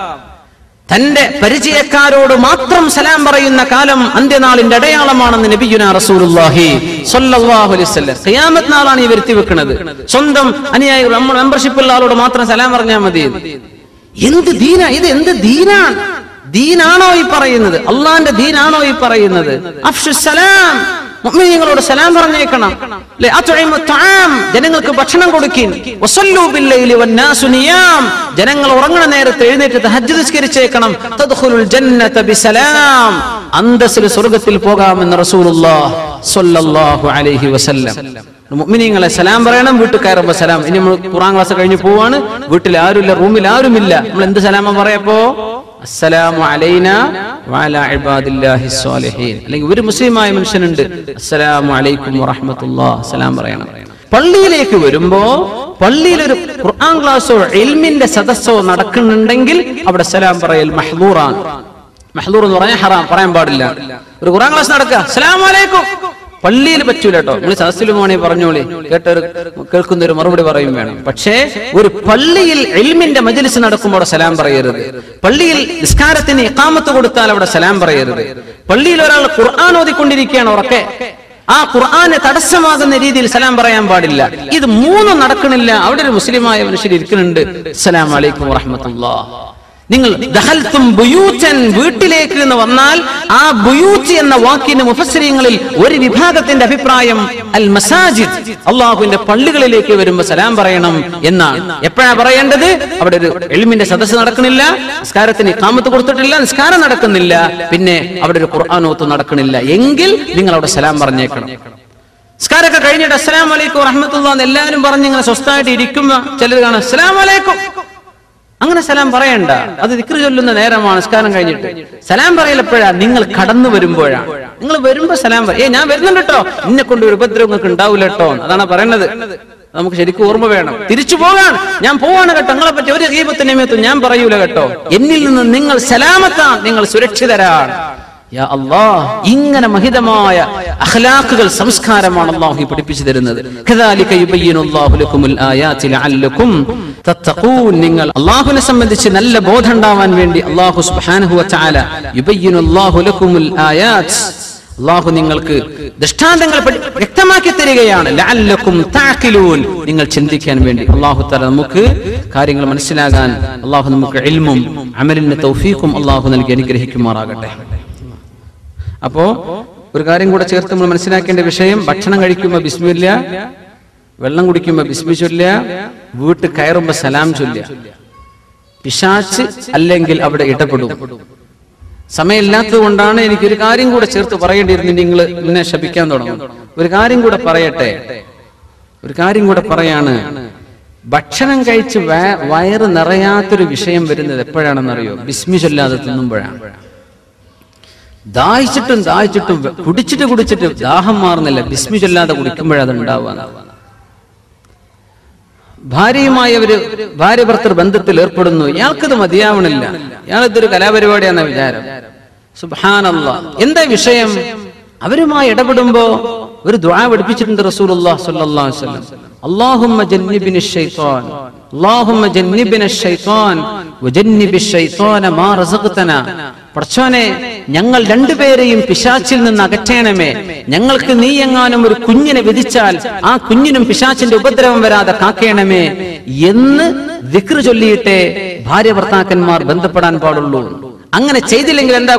തന്റെ പരിചയക്കാരോട് മാത്രം സലാം പറയുന്ന കാലം അന്ത്യനാളിന്റെ അടയാളമാണെന്ന് നബിയുനാ റസൂലുള്ളാഹി സ്വല്ലല്ലാഹു അലൈഹി വസല്ലം. ഖിയാമത്ത് നാളാണ് ഈ വരുത്തി വെക്കുന്നത്. സ്വന്തം അനുയായികൾ, നമ്മൾ മെമ്പർഷിപ്പ് ഉള്ള ആളോട് മാത്രം സലാം പറഞ്ഞാൽ മതി. എന്ത് ദീനാ ഇത്? എന്ത് ദീനാണ്? ദീനാണോ ഈ പറയുന്നത്? അള്ളാന്റെ ദീനാണോ ഈ പറയുന്നത്? അഫ്ശുസ്സലാം, മുഅ്മിനീങ്ങളോട് സലാം പറഞ്ഞേക്കണം. ജനങ്ങൾക്ക് ഭക്ഷണം കൊടുക്കിൻ. ജനങ്ങൾ ഉറങ്ങുന്ന നേരത്ത് എഴുന്നേറ്റ് തഹജ്ജുദ് നിസ്കരിച്ചേക്കണം. തദ്ഖുലുൽ ജന്നത ബിസലാം, അന്തസ്സിൽ സ്വർഗ്ഗത്തിൽ പോകാമെന്ന് റസൂലുള്ളാഹി സ്വല്ലല്ലാഹു അലൈഹി വസല്ലം. മുഅ്മിനീങ്ങളെ സലാം പറയണം, വീട്ടിൽ കയറുമ്പോ സലാം. ഇനി നമ്മൾ ഖുർആൻ ക്ലാസ് കഴിഞ്ഞ് പോവാണ്, വീട്ടിൽ ആരുമില്ല, റൂമിൽ ആരുമില്ല, നമ്മൾ എന്ത് സലാമ പറയപ്പോ? അസ്സലാമു അലൈനാ വഅലാ ഇബാദില്ലാഹി സ്വാലിഹീൻ. അല്ലെങ്കിൽ ഒരു മുസ്ലിമായ മനുഷ്യനുണ്ട്, അസ്സലാമു അലൈക്കും വറഹ്മത്തുള്ളാഹി, സലാം പറയണം. പള്ളിയിലേക്ക് വരുമ്പോ പള്ളിയിൽ ഒരു ഖുർആൻ ക്ലാസോ ഇൽമിന്റെ സദസ്സോ നടക്കുന്നുണ്ടെങ്കിൽ അവിടെ സലാം പറയൽ മഹ്ദൂറാണ്. മഹ്ദൂർ എന്ന് പറഞ്ഞാൽ ഹറാം, പറയാൻ പാടില്ല. ഒരു ഖുർആൻ ക്ലാസ് നടക്കുക, അസ്സലാമു അലൈക്കും, പള്ളിയിൽ പറ്റൂല കേട്ടോ. നിങ്ങൾ സദസ്സിലും വേണേ പറഞ്ഞോളി, കേൾക്കുന്ന ഒരു മറുപടി പറയും വേണം. പക്ഷേ ഒരു പള്ളിയിൽ ഇൽമിന്റെ മജ്ലിസ് നടക്കുമ്പോൾ സലാം പറയരുത്. പള്ളിയിൽ നിസ്കാരത്തിന് ഇഖാമത്ത് കൊടുത്താൽ അവിടെ സലാം പറയരുത്. പള്ളിയിൽ ഒരാൾ ഖുർആൻ ഓതിക്കൊണ്ടിരിക്കുകയാണ് ഉറക്കെ, ആ ഖുർആന് തടസ്സമാകുന്ന രീതിയിൽ സലാം പറയാൻ പാടില്ല. ഇത് മൂന്നും നടക്കണില്ല. അവിടെ ഒരു മുസ്ലിമായ മനുഷ്യർ ഇരിക്കുന്നുണ്ട്, അസ്സലാമു അലൈക്കും വറഹ്മത്തുള്ളാഹി. നിങ്ങൾ ദഖൽതും ബുയൂതൻ, വീട്ടിലേക്ക് എന്ന് വന്നാൽ ആ ബുയൂത്ത് എന്ന വാക്കിന് മുഫസ്സിരീങ്ങളിൽ ഒരു വിഭാഗത്തിന്റെ അഭിപ്രായം അൽ മസാജിദ്, അല്ലാഹുവിന്റെ പള്ളികളിലേക്ക് വരുമ്പോൾ സലാം പറയണം എന്നാണ്. എപ്പോഴാണ് പറയേണ്ടത്? അവിടെ ഒരു ഇൽമിന്റെ സദസ്സ് നടക്കണില്ല, നിസ്കാരത്തിന് ഇഖാമത്ത് കൊടുത്തിട്ടില്ല, നിസ്കാരം നടക്കുന്നില്ല, പിന്നെ അവിടെ ഒരു ഖുർആൻ ഓത്ത് നടക്കണില്ല എങ്കിൽ നിങ്ങൾ അവിടെ സലാം പറഞ്ഞേക്കണം. നിസ്കാരമൊക്കെ കഴിഞ്ഞിട്ട് അസ്സലാമു അലൈക്കും വറഹ്മത്തുള്ളാഹി എന്ന് എല്ലാവരും പറഞ്ഞ് ഇങ്ങനെ സ്വസ്ഥമായിട്ട് ഇരിക്കുമ്പോ ചിലർ കാണാം അസ്സലാമു അലൈക്കും, അങ്ങനെ സലാം പറയണ്ട. അത് ദിക്ർ ചൊല്ലുന്ന നേരമാണ്, നിസ്കാരം കഴിഞ്ഞിട്ട്. സലാം പറയലപ്പോഴാ? നിങ്ങൾ കടന്നു വരുമ്പോഴാണ്. നിങ്ങൾ വരുമ്പോ സലാം പറയും. ഞാൻ വരുന്നുണ്ട് കേട്ടോ, എന്നെ കൊണ്ട് ഒരു ഉപദ്രവം നിങ്ങൾക്ക് ഉണ്ടാവില്ല കേട്ടോ, അതാണ് പറയുന്നത്. നമുക്ക് ശരിക്കും ഓർമ്മ വേണം. തിരിച്ചു പോകാൻ ഞാൻ പോവാണ് കേട്ടോ, നിങ്ങളെ പറ്റി ഒരു ഗീബത്ത് നിമിത്തം ഞാൻ പറയൂല കേട്ടോ. എന്നിൽ നിന്ന് നിങ്ങൾ സലാമത്താണ്, നിങ്ങൾ സുരക്ഷിതരാണ്. യാ അല്ലാഹ്, ഇങ്ങനെ മഹിതമായ അഖ്ലാഖുകൾ, സംസ്കാരമാണ് അല്ലാഹു പഠിപ്പിച്ചു തരുന്നത്. കദാലിക യുബയ്യിനുല്ലാഹു ലക്കുമുൽ ആയാതി ലഅല്ലക്കും തത്തഖൂൻ. നിങ്ങൾ അല്ലാഹുവിനെ സംബന്ധിച്ച് നല്ല ബോധം ഉണ്ടാവാൻ വേണ്ടി അല്ലാഹു സുബ്ഹാനഹു വ തആല യുബയ്യിനുല്ലാഹു ലക്കുമുൽ ആയാത്, അല്ലാഹു നിങ്ങൾക്ക് ദൃഷ്ടാന്തങ്ങൾ വ്യക്തമാക്കി തരികയാണ്. ലഅല്ലക്കും തഅഖിലൂൻ, നിങ്ങൾ ചിന്തിക്കാൻ വേണ്ടി. അല്ലാഹു തആല നമുക്ക് കാര്യങ്ങൾ മനസ്സിലാകാൻ അല്ലാഹു നമുക്ക് ഇൽമും അമലിന് തൗഫീഖും അല്ലാഹു നൽകി അനുഗ്രഹിക്കുമാറാകട്ടെ. അപ്പോ ഒരു കാര്യം കൂടെ ചേർത്ത് നമ്മൾ മനസ്സിലാക്കേണ്ട വിഷയം, ഭക്ഷണം കഴിക്കുമ്പോ ബിസ്മില്ല, വെള്ളം കുടിക്കുമ്പോ ബിസ്മി ചൊല്ലുക, വീട്ടിൽ കയറുമ്പോ സലാം ചൊല്ലുക. പിശാച് അല്ലെങ്കിൽ അവിടെ ഇടപെടും. സമയമില്ലാത്തത് കൊണ്ടാണ് എനിക്കൊരു കാര്യം കൂടെ ചേർത്ത് പറയേണ്ടിയിരുന്നു. നിങ്ങൾ എന്നെ ശപിക്കാൻ തുടങ്ങും. ഒരു കാര്യം കൂടെ പറയട്ടെ, ഒരു കാര്യം കൂടെ പറയാണ്. ഭക്ഷണം കഴിച്ച് വയറ് നിറയാത്തൊരു വിഷയം വരുന്നത് എപ്പോഴാണെന്നറിയോ? ബിസ്മി ചൊല്ലാതെ തിന്നുമ്പോഴാണ്. ദാഹിച്ചിട്ടും കുടിച്ചിട്ട് ദാഹം മാറുന്നില്ല, ബിസ്മി ചൊല്ലാതെ കുടിക്കുമ്പോഴത് ഉണ്ടാവുക. ഭാര്യയുമായി ഭാര്യ ഭർത്തൃ ബന്ധത്തിൽ ഏർപ്പെടുന്നു, ഇയാൾക്കത് മതിയാവണില്ല, ഇയാളിതൊരു കലാപരിപാടിയാണെന്ന വിചാരം. സുബ്ഹാനല്ലാഹ്, എന്താ വിഷയം? അവരുമായി ഇടപെടുമ്പോ ഒരു ദുആ പഠിപ്പിച്ചിട്ടുണ്ട് റസൂലുള്ളാഹി സ്വല്ലല്ലാഹു അലൈഹി വസല്ലം. അല്ലാഹുമ്മ ജന്നിബിനിശ് ശൈത്വാൻ, അല്ലാഹുമ്മ ജന്നിബിനശ് ശൈത്വാൻ വജന്നിബിശ് ശൈത്വാന മാ റസഖ്തനാ. പടച്ചോനെ, ഞങ്ങൾ രണ്ടുപേരെയും പിശാചിൽ നിന്ന് അകറ്റണമേ. ഞങ്ങൾക്ക് നീ എങ്ങാനും ഒരു കുഞ്ഞിനെ വിധിച്ചാൽ ആ കുഞ്ഞിനും പിശാചിന്റെ ഉപദ്രവം വരാതെ കാക്കേണമേ എന്ന് ദിക്ർ ചൊല്ലിയിട്ടേ ഭാര്യ ഭർത്താക്കന്മാർ ബന്ധപ്പെടാൻ പാടുള്ളൂ. അങ്ങനെ ചെയ്തില്ലെങ്കിൽ എന്താ?